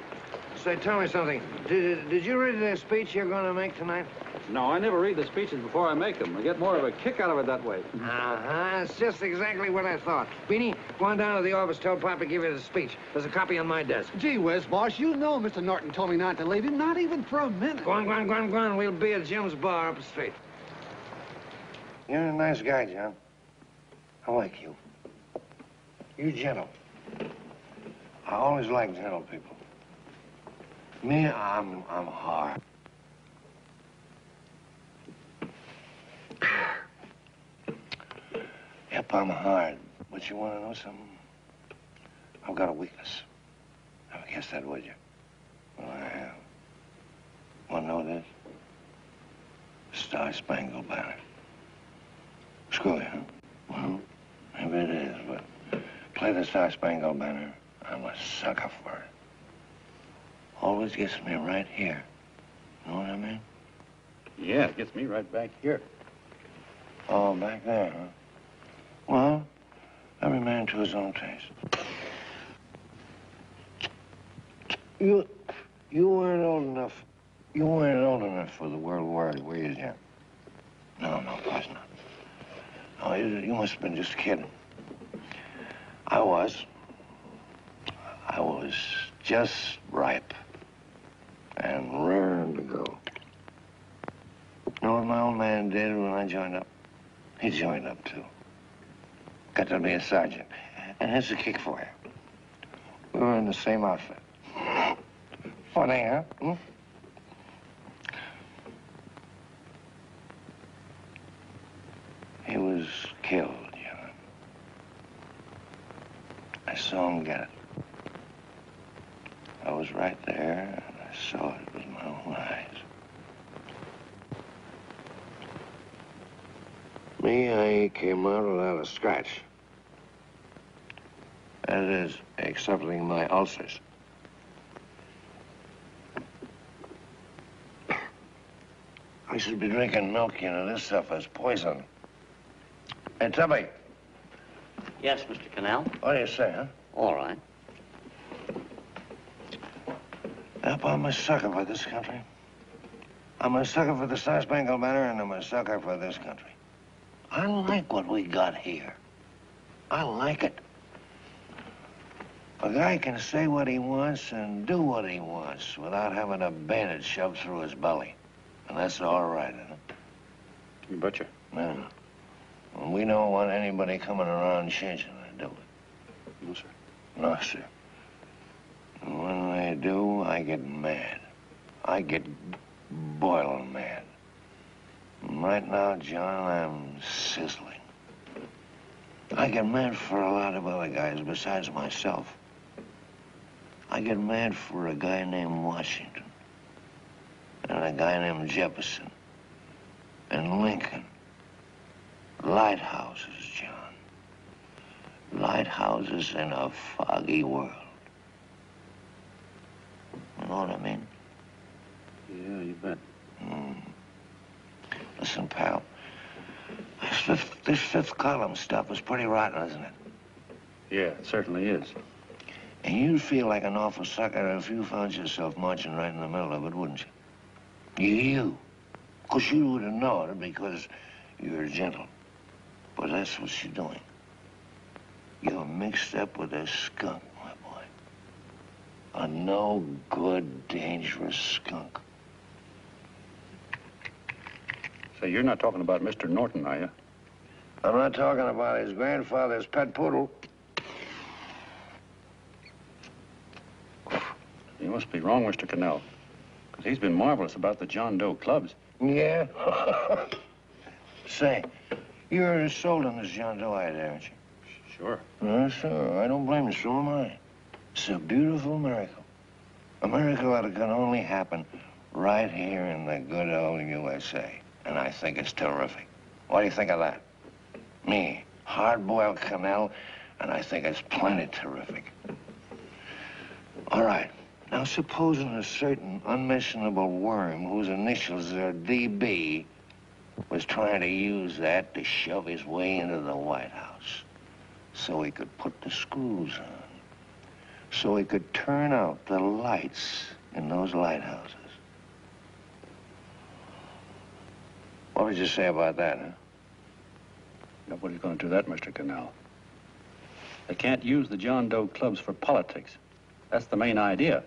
Say, tell me something. Did you read the speech you're going to make tonight? No, I never read the speeches before I make them. I get more of a kick out of it that way. Uh-huh. It's just exactly what I thought. Beanie, go on down to the office, tell Pop to give you the speech. There's a copy on my desk. Gee whiz, boss, you know Mr. Norton told me not to leave him, not even for a minute. Go on. We'll be at Jim's bar up the street. You're a nice guy, John. I like you. You're gentle. I always like gentle people. Me, I'm hard. Yep. Yep, I'm hard. But you want to know something? I've got a weakness. Never guess that, would you? Well, I have. Want to know this? Star-Spangled Banner. Screw you, huh? Well, maybe it is, but play the Star-Spangled Banner. I'm a sucker for it. Always gets me right here. Know what I mean? Yeah, it gets me right back here. Oh, back there, huh? Well, every man to his own taste. You weren't old enough. You weren't old enough for the World War, were you, Jim? No, of course not. No, you must have been just kidding. I was. I was just ripe and raring to go. You know what my old man did when I joined up? He joined up, too. Got to be a sergeant. And here's a kick for you. We were in the same outfit. Funny, huh? Hmm? He was killed, you know. I saw him get it. I was right there, and I saw it with my own eyes. Me, I came out without a scratch. That is, excepting my ulcers. I should be drinking milk, you know. This stuff is poison. Hey, Tubby. Yes, Mr. Canal? What do you say, huh? All right. Yep, I'm a sucker for this country. I'm a sucker for the Star-Spangled Banner, and I'm a sucker for this country. I like what we got here. I like it. A guy can say what he wants and do what he wants without having a bayonet shoved through his belly. And that's all right, isn't it? You betcha. Yeah. And we don't want anybody coming around changing that, do we? No, sir. No, sir. And when they do, I get mad. I get boiling mad. And right now, John, I'm sizzling. I get mad for a lot of other guys besides myself. I get mad for a guy named Washington, and a guy named Jefferson, and Lincoln. Lighthouses, John. Lighthouses in a foggy world. You know what I mean? Yeah, you bet. Listen, pal. This fifth column stuff is pretty rotten, isn't it? Yeah, it certainly is. And you'd feel like an awful sucker if you found yourself marching right in the middle of it, wouldn't you? You. Because you wouldn't know it because you're gentle. But that's what you're doing. You're mixed up with a skunk, my boy. A no-good, dangerous skunk. Say, you're not talking about Mr. Norton, are you? I'm not talking about his grandfather's pet poodle. You must be wrong, Mr. Cannell. Because he's been marvelous about the John Doe clubs. Yeah? Say, you're sold on this John Doe idea, aren't you? Sure. Yes, sir. I don't blame you. So am I. It's a beautiful miracle. A miracle that can only happen right here in the good old USA. And I think it's terrific. What do you think of that? Me, hard-boiled Cannell, and I think it's plenty terrific. All right. Now, supposing a certain unmentionable worm whose initials are DB was trying to use that to shove his way into the White House so he could put the screws on, so he could turn out the lights in those lighthouses. What would you say about that, huh? Nobody's going to do that, Mr. Cannell. They can't use the John Doe clubs for politics. That's the main idea.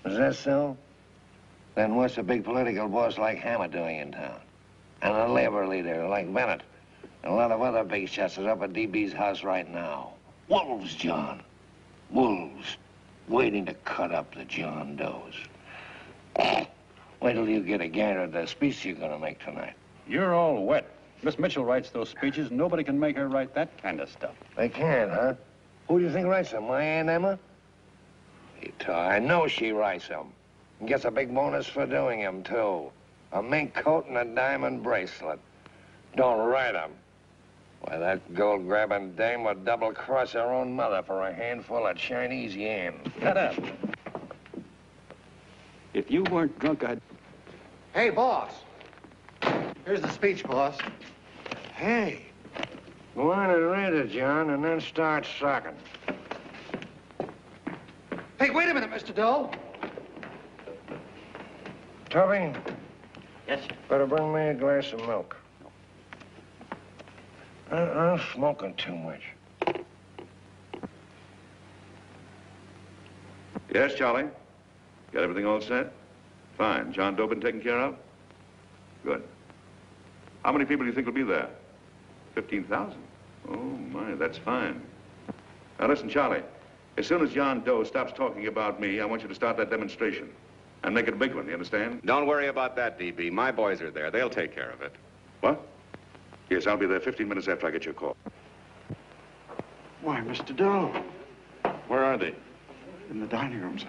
Is that so? Then what's a big political boss like Hammer doing in town? And a labor leader like Bennett? And a lot of other big shots are up at DB's house right now. Wolves, John. Wolves. Waiting to cut up the John Does. Wait till you get a gander at the speech you're going to make tonight. You're all wet. Miss Mitchell writes those speeches. Nobody can make her write that kind of stuff. They can't, huh? Who do you think writes them? My Aunt Emma? I know she writes them. And gets a big bonus for doing them, too. A mink coat and a diamond bracelet. Don't write them. Why, that gold-grabbing dame would double-cross her own mother for a handful of Chinese yams. Shut up. If you weren't drunk, I'd... Hey, boss. Here's the speech, boss. Hey, go on and read it, John, and then start sucking. Hey, wait a minute, Mr. Doe. Tubby? Yes, sir. Better bring me a glass of milk. I'm smoking too much. Yes, Charlie? Got everything all set? Fine. John Doe been taken care of? Good. How many people do you think will be there? 15,000? Oh, my, that's fine. Now, listen, Charlie. As soon as John Doe stops talking about me, I want you to start that demonstration. And make it a big one, you understand? Don't worry about that, DB. My boys are there. They'll take care of it. What? Yes, I'll be there 15 minutes after I get your call. Why, Mr. Doe. Where are they? In the dining room, sir.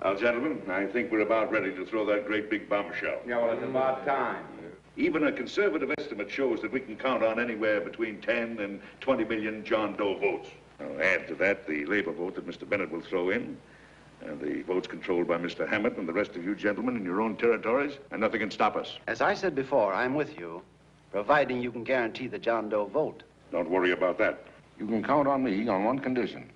Now, gentlemen, I think we're about ready to throw that great big bombshell. Yeah, well, it's about time. Even a conservative estimate shows that we can count on anywhere between 10 and 20 million John Doe votes. Now, add to that the labor vote that Mr. Bennett will throw in, and the votes controlled by Mr. Hammett and the rest of you gentlemen in your own territories, and nothing can stop us. As I said before, I'm with you, providing you can guarantee the John Doe vote. Don't worry about that. You can count on me on one condition.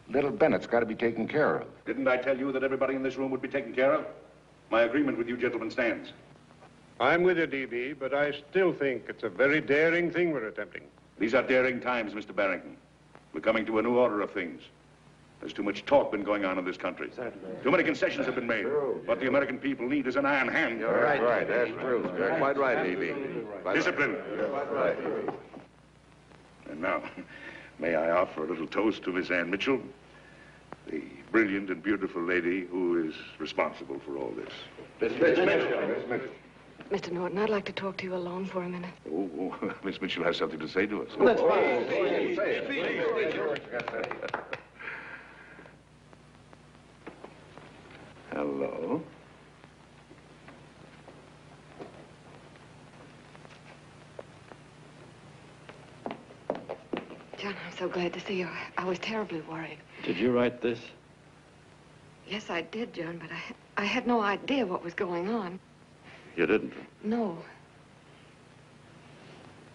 Little Bennett's got to be taken care of. Didn't I tell you that everybody in this room would be taken care of? My agreement with you gentlemen stands. I'm with you, DB, but I still think it's a very daring thing we're attempting. These are daring times, Mr. Barrington. We're coming to a new order of things. There's too much talk been going on in this country. Too many concessions have been made. What the American people need is an iron hand. You're right. That's true. You're quite right, DB. Discipline. Right. And now, may I offer a little toast to Miss Ann Mitchell, the brilliant and beautiful lady who is responsible for all this. Miss Mitchell. Mr. Norton, I'd like to talk to you alone for a minute. Oh, Miss Mitchell has something to say to us. Let's Hello. John, I'm so glad to see you. I was terribly worried. Did you write this? Yes, I did, John, but I had no idea what was going on. You didn't? No.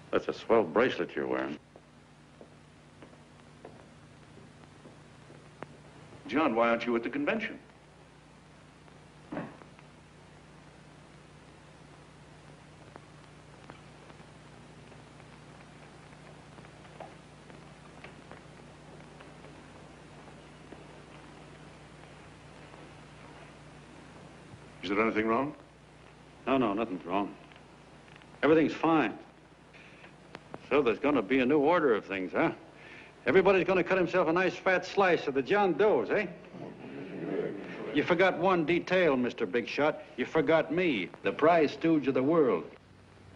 That's a swell bracelet you're wearing. John, why aren't you at the convention? Is there anything wrong? No, nothing's wrong. Everything's fine. So there's going to be a new order of things, huh? Everybody's going to cut himself a nice fat slice of the John Does, eh? You forgot one detail, Mr. Big Shot. You forgot me, the prize stooge of the world.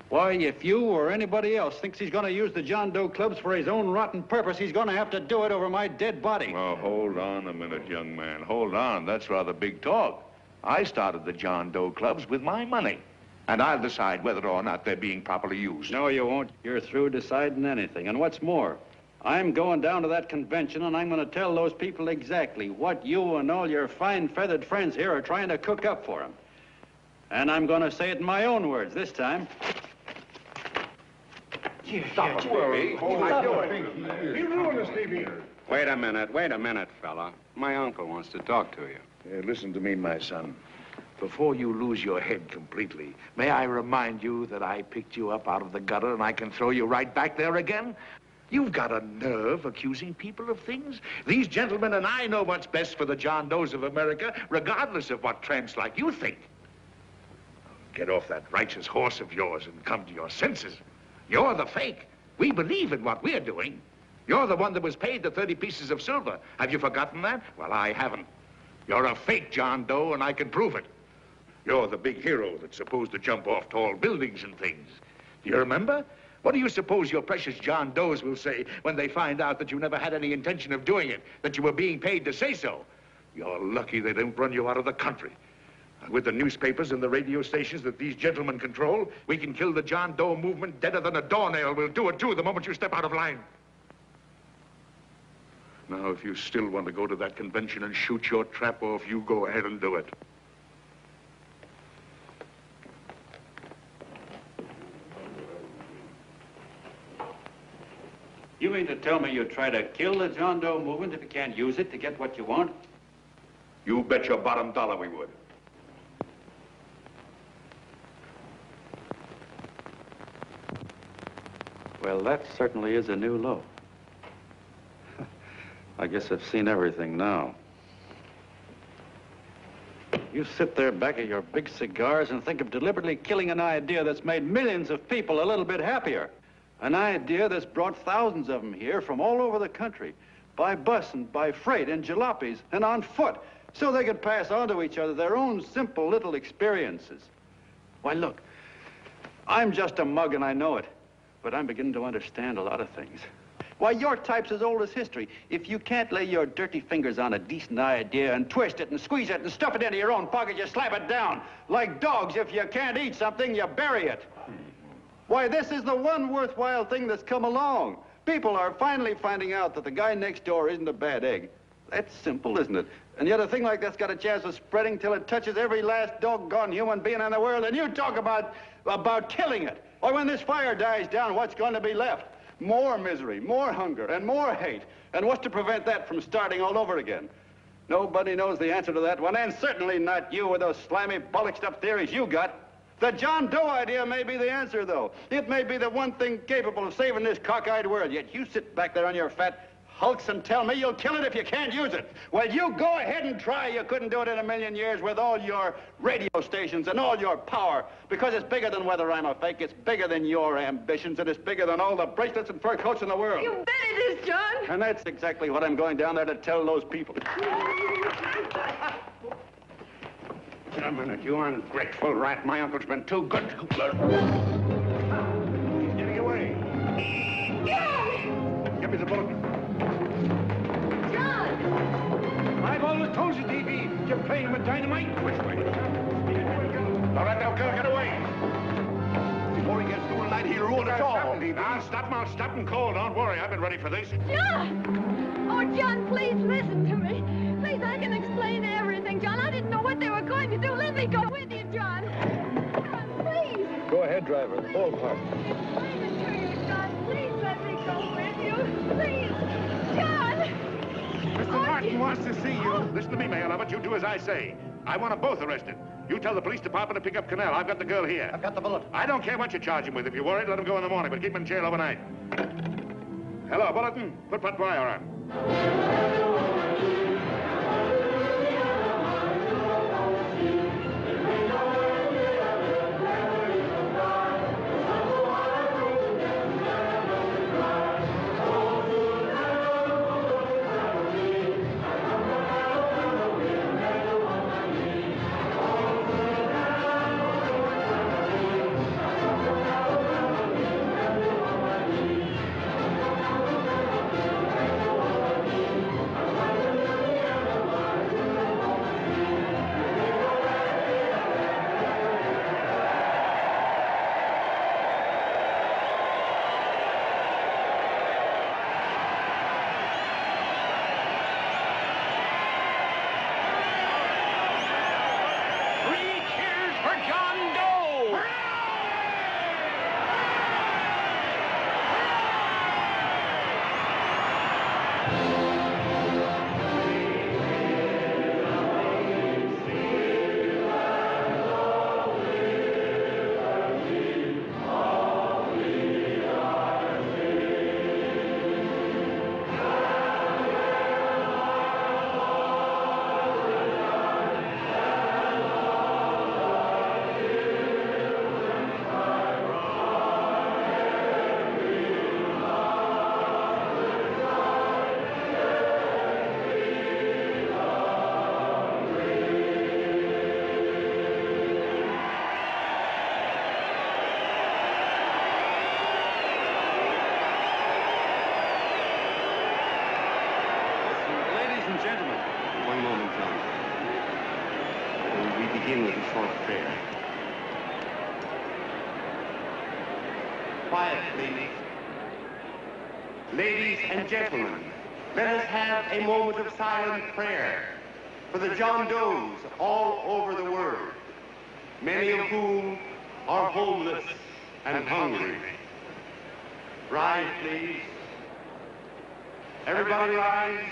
Why, if you or anybody else thinks he's going to use the John Doe clubs for his own rotten purpose, he's going to have to do it over my dead body. Oh, hold on a minute, young man. Hold on. That's rather big talk. I started the John Doe clubs with my money. And I'll decide whether or not they're being properly used. No, you won't. You're through deciding anything. And what's more, I'm going down to that convention, and I'm going to tell those people exactly what you and all your fine-feathered friends here are trying to cook up for them. And I'm going to say it in my own words this time. Stop him, Stevie. You ruined us, Stevie. Wait a minute, fella. My uncle wants to talk to you. Listen to me, my son. Before you lose your head completely, may I remind you that I picked you up out of the gutter and I can throw you right back there again? You've got a nerve accusing people of things. These gentlemen and I know what's best for the John Does of America, regardless of what tramps like you think. Get off that righteous horse of yours and come to your senses. You're the fake. We believe in what we're doing. You're the one that was paid the 30 pieces of silver. Have you forgotten that? Well, I haven't. You're a fake John Doe, and I can prove it. You're the big hero that's supposed to jump off tall buildings and things. Do you remember? What do you suppose your precious John Does will say when they find out that you never had any intention of doing it, that you were being paid to say so? You're lucky they don't run you out of the country. With the newspapers and the radio stations that these gentlemen control, we can kill the John Doe movement deader than a doornail. We'll do it, too, the moment you step out of line. Now, if you still want to go to that convention and shoot your trap off, you go ahead and do it. You mean to tell me you'd try to kill the John Doe movement if you can't use it to get what you want? You bet your bottom dollar we would. Well, that certainly is a new low. I guess I've seen everything now. You sit there back of your big cigars and think of deliberately killing an idea that's made millions of people a little bit happier. An idea that's brought thousands of them here from all over the country, by bus and by freight and jalopies and on foot, so they could pass on to each other their own simple little experiences. Why, look, I'm just a mug and I know it, but I'm beginning to understand a lot of things. Why, your type's as old as history. If you can't lay your dirty fingers on a decent idea and twist it and squeeze it and stuff it into your own pocket, you slap it down. Like dogs, if you can't eat something, you bury it. Why, this is the one worthwhile thing that's come along. People are finally finding out that the guy next door isn't a bad egg. That's simple, isn't it? And yet a thing like that's got a chance of spreading till it touches every last doggone human being in the world, and you talk about killing it. Why, when this fire dies down, what's going to be left? More misery, more hunger, and more hate. And what's to prevent that from starting all over again? Nobody knows the answer to that one, and certainly not you with those slimy, bollocksed up theories you got. The John Doe idea may be the answer, though. It may be the one thing capable of saving this cockeyed world, yet you sit back there on your fat hulks and tell me you'll kill it if you can't use it. Well, you go ahead and try. You couldn't do it in a million years with all your radio stations and all your power, because it's bigger than whether I'm a fake. It's bigger than your ambitions, and it's bigger than all the bracelets and fur coats in the world. You bet it is, John. And that's exactly what I'm going down there to tell those people. A minute, you ungrateful rat. My uncle's been too good to you. Getting away. Give me the bullet. John! I've always told you, D.B., you're playing with dynamite. Which way? All right, now, girl, get away. Before he gets through tonight, he'll ruin us all. I'll stop him cold. Don't worry, I've been ready for this. John! Oh, John, please listen to me. Please, I can explain everything, John. I didn't know what they were going to do. Let me go with you, John. John, please. Go ahead, driver. Ballpark. Explain it to you, John. Please let me go with you. Please. John! Mr. Martin wants to see you. Listen to me, Mayor Lovett. You do as I say. I want them both arrested. You tell the police department to pick up Cannell. I've got the girl here. I've got the bullet. I don't care what you charge him with. If you're worried, let him go in the morning, but keep him in jail overnight. Hello, Bulletin. Put that wire on. begin with the short prayer. Quiet, please. Ladies and gentlemen, let us have a moment of silent prayer for the John Does all over the world, many of whom are homeless and hungry. Rise, please. Everybody rise.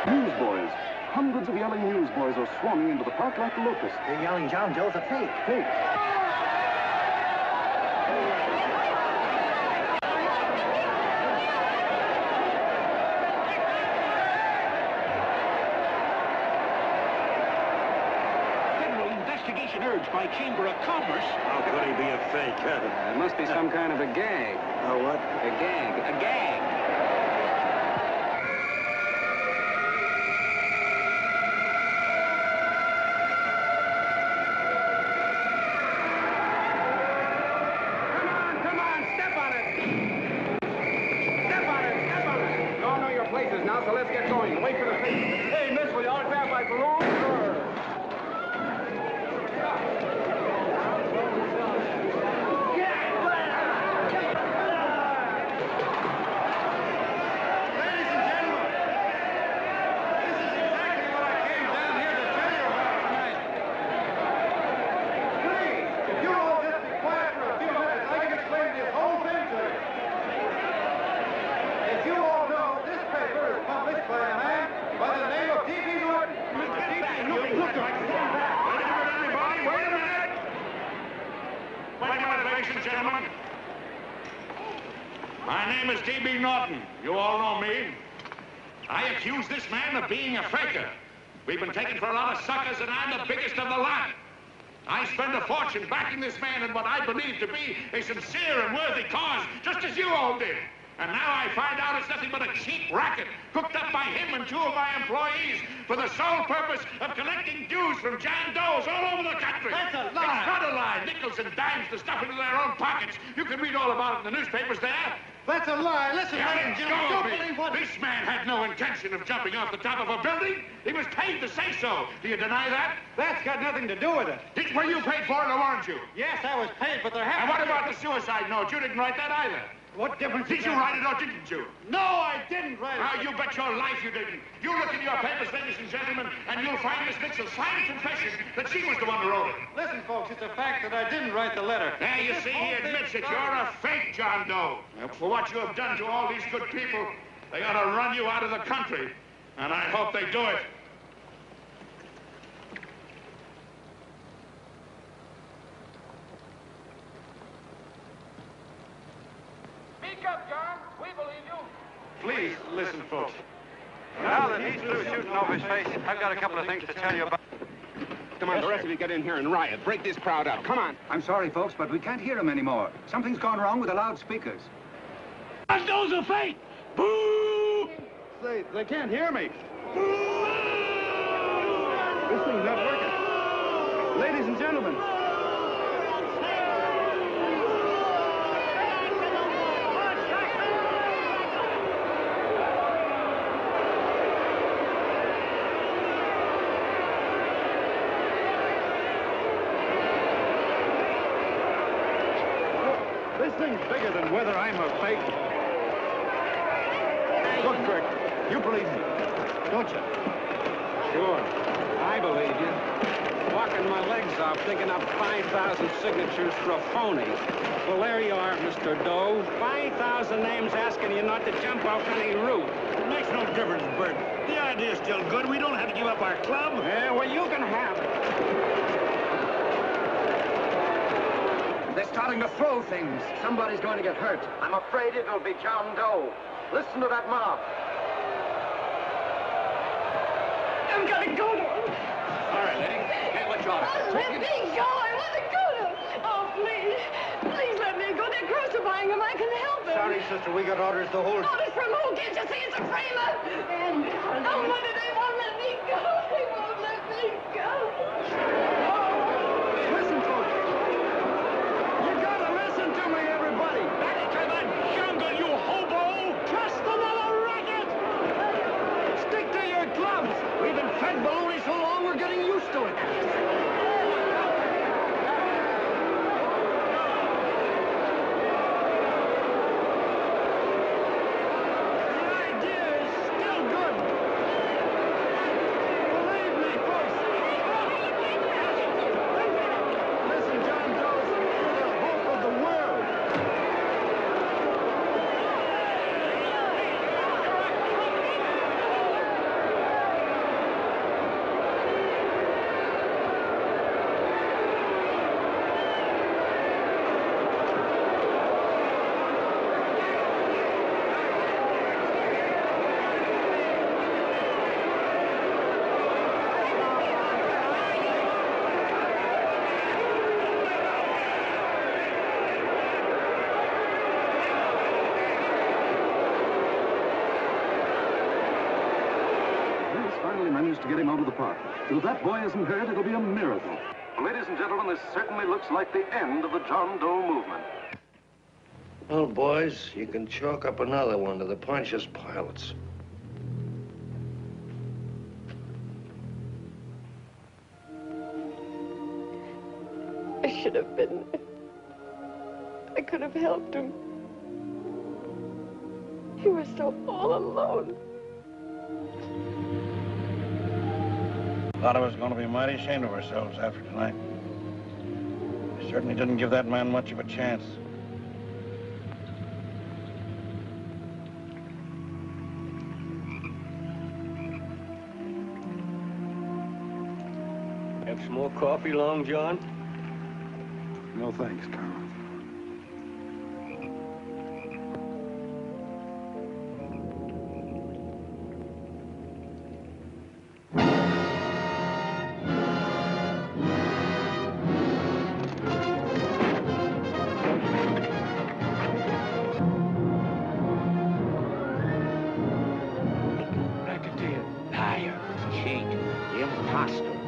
Newsboys. Hundreds of yelling newsboys are swarming into the park like locusts. They're yelling John Doe's a fake. Fake. Federal investigation urged by Chamber of Commerce. How could he be a fake? It must be some kind of a gag. Oh, what? A gag. A gag. Places now, so let's get going. Wait for the feet. Hey, miss, will you autograph my balloon? Sure. Gentlemen, my name is T.B. Norton. You all know me. I accuse this man of being a faker. We've been taken for a lot of suckers, and I'm the biggest of the lot. I spend a fortune backing this man in what I believe to be a sincere and worthy cause, just as you all did. And now I find out it's nothing but a cheap racket cooked up by him and two of my employees for the sole purpose of collecting dues from John Does all over the country. That's a lie. It's not a lie. Nickels and dimes to stuff into their own pockets. You can read all about it in the newspapers there. That's a lie. Listen, Yeah, ladies and gentlemen, don't believe what... This man had no intention of jumping off the top of a building. He was paid to say so. Do you deny that? That's got nothing to do with it. Were you paid for it or weren't you? Yes, I was paid, but there And happened... what about the suicide note? You didn't write that either. What difference Did you write it or didn't you? No, I didn't write it. Now, you bet your life you didn't. You look in your papers, ladies and gentlemen, and you'll find Miss Mitchell's signed confession that she was the one who wrote it. Listen, folks, it's a fact that I didn't write the letter. There, you see, he admits it. You're a fake John Doe. For what you have done to all these good people, they ought to run you out of the country. And I hope they do it. Speak up, John. We believe you. Please, listen, folks. Now that he's through shooting over his face, I've got a couple of things to tell you about. Come on, the rest of you get in here and riot. Break this crowd up. Come on. I'm sorry, folks, but we can't hear them anymore. Something's gone wrong with the loudspeakers. John Doe's a fake! Boo! They can't hear me. This thing's not working. Ladies and gentlemen. This thing's bigger than whether I'm a fake. Look, Kirk, you believe me, don't you? Sure. I believe you. Walking my legs off, digging up 5,000 signatures for a phony. Well, there you are, Mr. Doe. 5,000 names asking you not to jump off any roof. It makes no difference, Bert. The idea's still good. We don't have to give up our club. Yeah, well, you can have it. They're starting to throw things. Somebody's going to get hurt. I'm afraid it'll be John Doe. Listen to that mob. I've got to go to him. All right, lady. Can't let you out. Let me go. I want to go to him. Oh, please. Please let me go. They're crucifying him. I can help him. Sorry, sister. We got orders to hold. Orders from who? Can't you see it's a framer? Oh, mother, they won't let me go. They won't let me go. Listen to me. You gotta listen to me, everybody. Back to the jungle, you hobo! Just another racket. Stick to your gloves. We've been fed baloney so long, we're getting used to it. Managed to get him out of the park. But if that boy isn't hurt, it'll be a miracle. Ladies and gentlemen, this certainly looks like the end of the John Doe movement. Well, boys, you can chalk up another one to the Pontius Pilates. I should have been there. I could have helped him. He was so all alone. A lot of us are going to be mighty ashamed of ourselves after tonight. We certainly didn't give that man much of a chance. Have some more coffee, Long John? No thanks, Carl.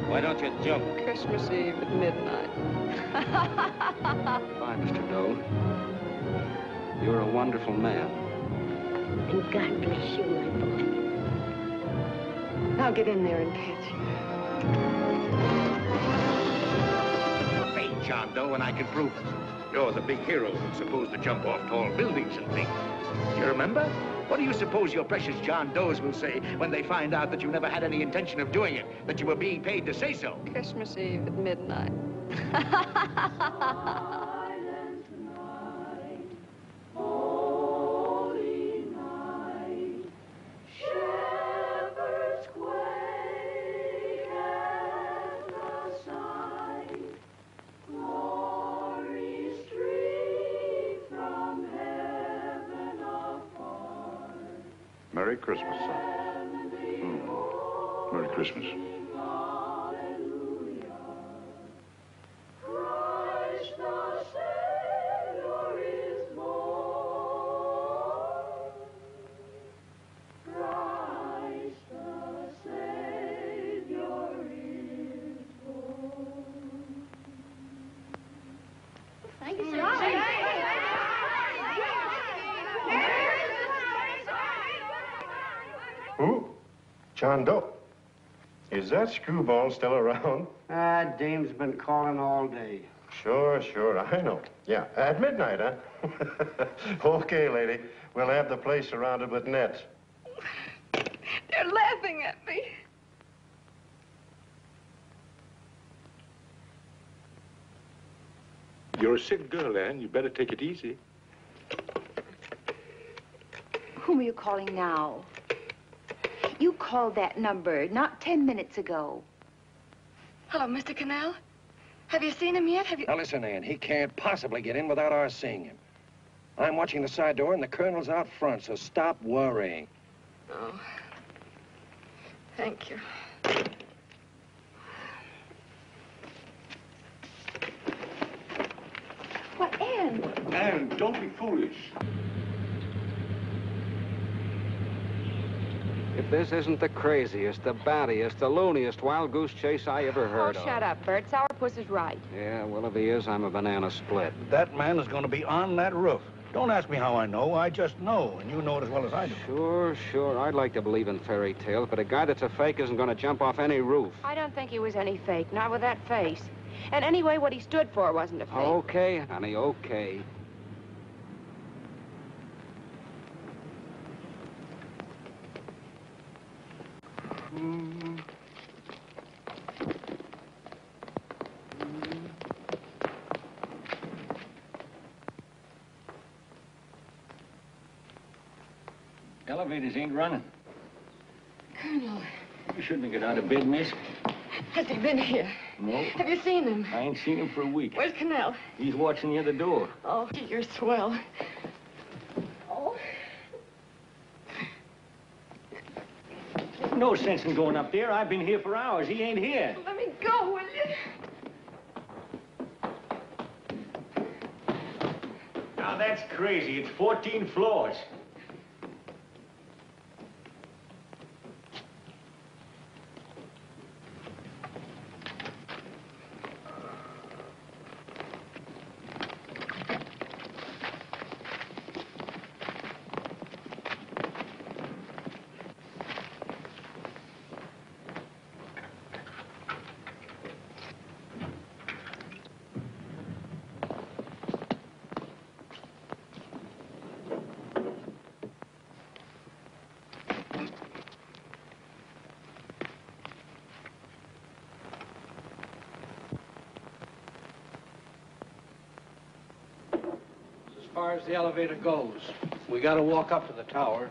Why don't you jump? Christmas Eve at midnight. Bye, Mr. Doe. You're a wonderful man. And God bless you, my boy. I'll get in there and catch you. Fake John Doe, and I can prove it. You're the big hero who's supposed to jump off tall buildings and things. You remember? What do you suppose your precious John Does will say when they find out that you never had any intention of doing it, that you were being paid to say so? Christmas Eve at midnight. Merry Christmas, son. Merry Christmas. Thank you, sir. Who? John Doe. Is that screwball still around? Dame's been calling all day. Sure, I know. Yeah, at midnight, huh? Okay, lady. We'll have the place surrounded with nets. They're laughing at me. You're a sick girl, Anne. You better take it easy. Whom are you calling now? You called that number not 10 minutes ago. Hello, Mr. Cannell. Have you seen him yet? Have you... Now, listen, Ann, he can't possibly get in without our seeing him. I'm watching the side door, and the Colonel's out front, so stop worrying. Oh. Thank you. What, Ann? Ann, don't be foolish. If this isn't the craziest, the battiest, the looniest wild goose chase I ever heard of. Oh, shut up, Bert. Sourpuss is right. Yeah, well, if he is, I'm a banana split. That man is going to be on that roof. Don't ask me how I know. I just know, and you know it as well as I do. Sure. I'd like to believe in fairy tales, but a guy that's a fake isn't going to jump off any roof. I don't think he was any fake, not with that face. And anyway, what he stood for wasn't a fake. Okay, honey, okay. Elevators ain't running. Colonel, You shouldn't have got out of bed, miss. has he been here? No. Have you seen him? I ain't seen him for a week. Where's Cannell? He's watching the other door. Oh, you're swell. Oh. No sense in going up there. I've been here for hours. He ain't here. Let me go, will you? Now, that's crazy. It's 14 floors. As far as the elevator goes, we gotta walk up to the tower.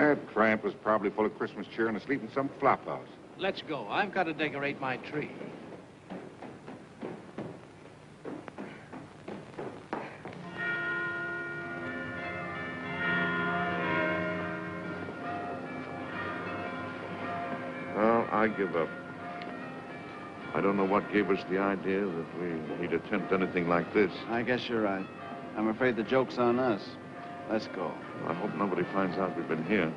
That tramp was probably full of Christmas cheer and asleep in some flop house. Let's go. I've got to decorate my tree. Well, I give up. I don't know what gave us the idea that we'd attempt anything like this. I guess you're right. I'm afraid the joke's on us. Let's go. I hope nobody finds out we've been here.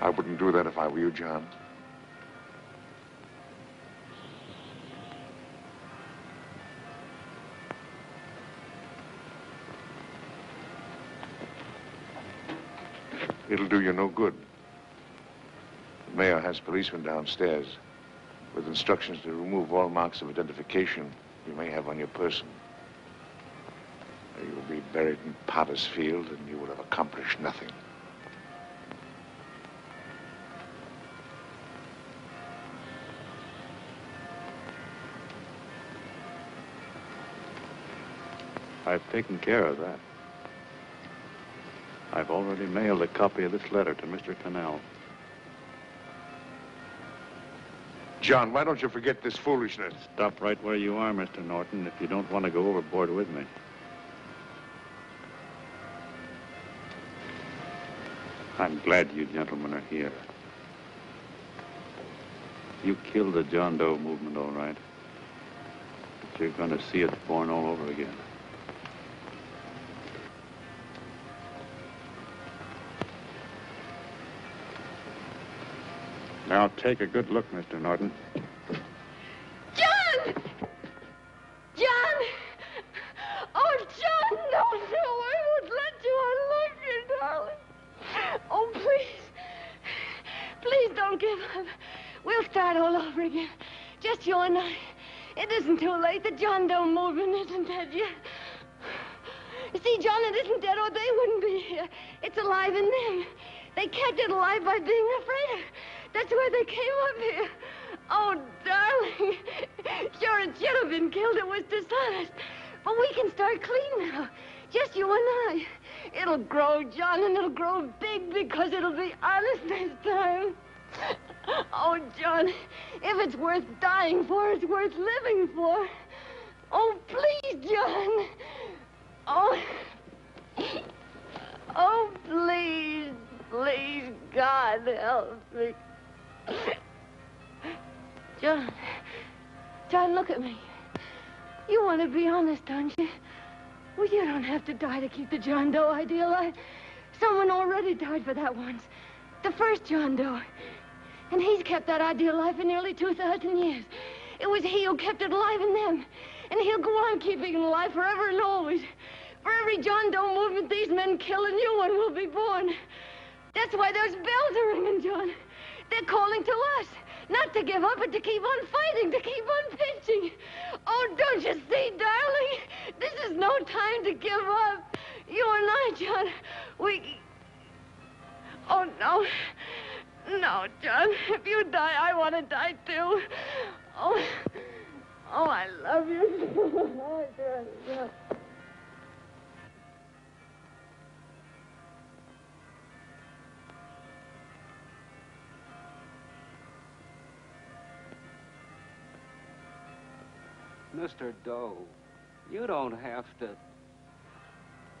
I wouldn't do that if I were you, John. It'll do you no good. The mayor has policemen downstairs with instructions to remove all marks of identification you may have on your person. You will be buried in Potter's Field, and you will have accomplished nothing. I've taken care of that. I've already mailed a copy of this letter to Mr. Cannell. John, why don't you forget this foolishness? Stop right where you are, Mr. Norton, if you don't want to go overboard with me. I'm glad you gentlemen are here. You killed the John Doe movement, all right. But you're going to see it born all over again. Now take a good look, Mr. Norton. John! John! Oh, John, no, I won't let you unlock your darling. Oh, please. Please don't give up. We'll start all over again. Just you and I. It isn't too late. The John Doe movement isn't dead yet. You see, John, it isn't dead or they wouldn't be here. It's alive in them. They kept it alive by being afraid of it. That's why they came up here. Oh, darling. Sure, it should have been killed. It was dishonest. But we can start clean now. Just you and I. It'll grow, John, and it'll grow big because it'll be honest this time. Oh, John, if it's worth dying for, it's worth living for. Oh, please, John. Oh. Oh, please, please, God, help me. John, look at me. You want to be honest, don't you? Well, you don't have to die to keep the John Doe idea alive. Someone already died for that once. The first John Doe. And he's kept that idea alive for nearly 2,000 years. It was he who kept it alive in them. And he'll go on keeping it alive forever and always. For every John Doe movement these men kill, a new one will be born. That's why those bells are ringing, John. They're calling to us. Not to give up, but to keep on fighting, to keep on pitching. Oh, don't you see, darling? This is no time to give up. You and I, John, we... Oh, no. No, John. If you die, I want to die, too. Oh, I love you. Oh, John. Mr. Doe, you don't have to...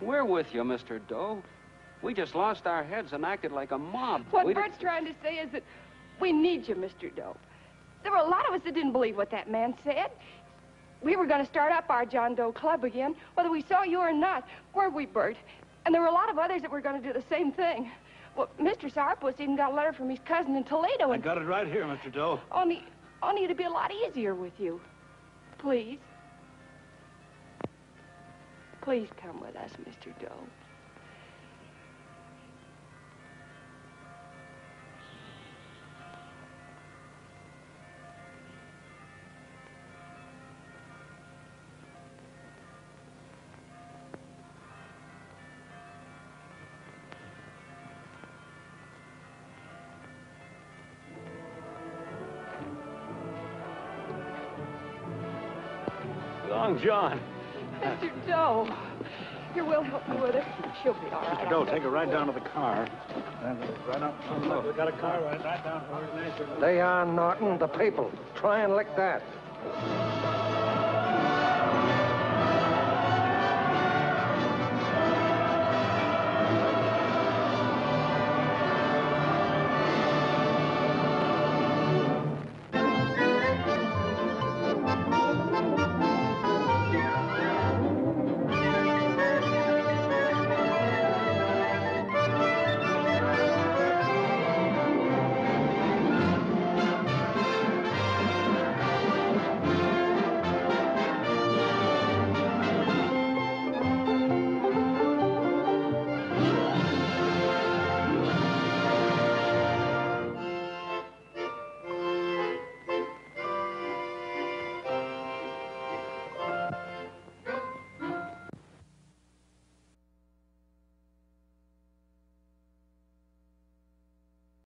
We're with you, Mr. Doe. We just lost our heads and acted like a mob. What Bert's trying to say is that we need you, Mr. Doe. There were a lot of us that didn't believe what that man said. We were going to start up our John Doe Club again, whether we saw you or not, weren't we, Bert? And there were a lot of others that were going to do the same thing. Well, Mr. Sourpuss even got a letter from his cousin in Toledo. I got it right here, Mr. Doe. Only it'd be a lot easier with you. Please. Please come with us, Mr. Doe. Long John. Mr. Doe. Here, we'll help you with her. She'll be all right. Mr. Doe, take her right down to the car. And right up. Look, we got a car right down for her. They are, Norton, the people. Try and lick that.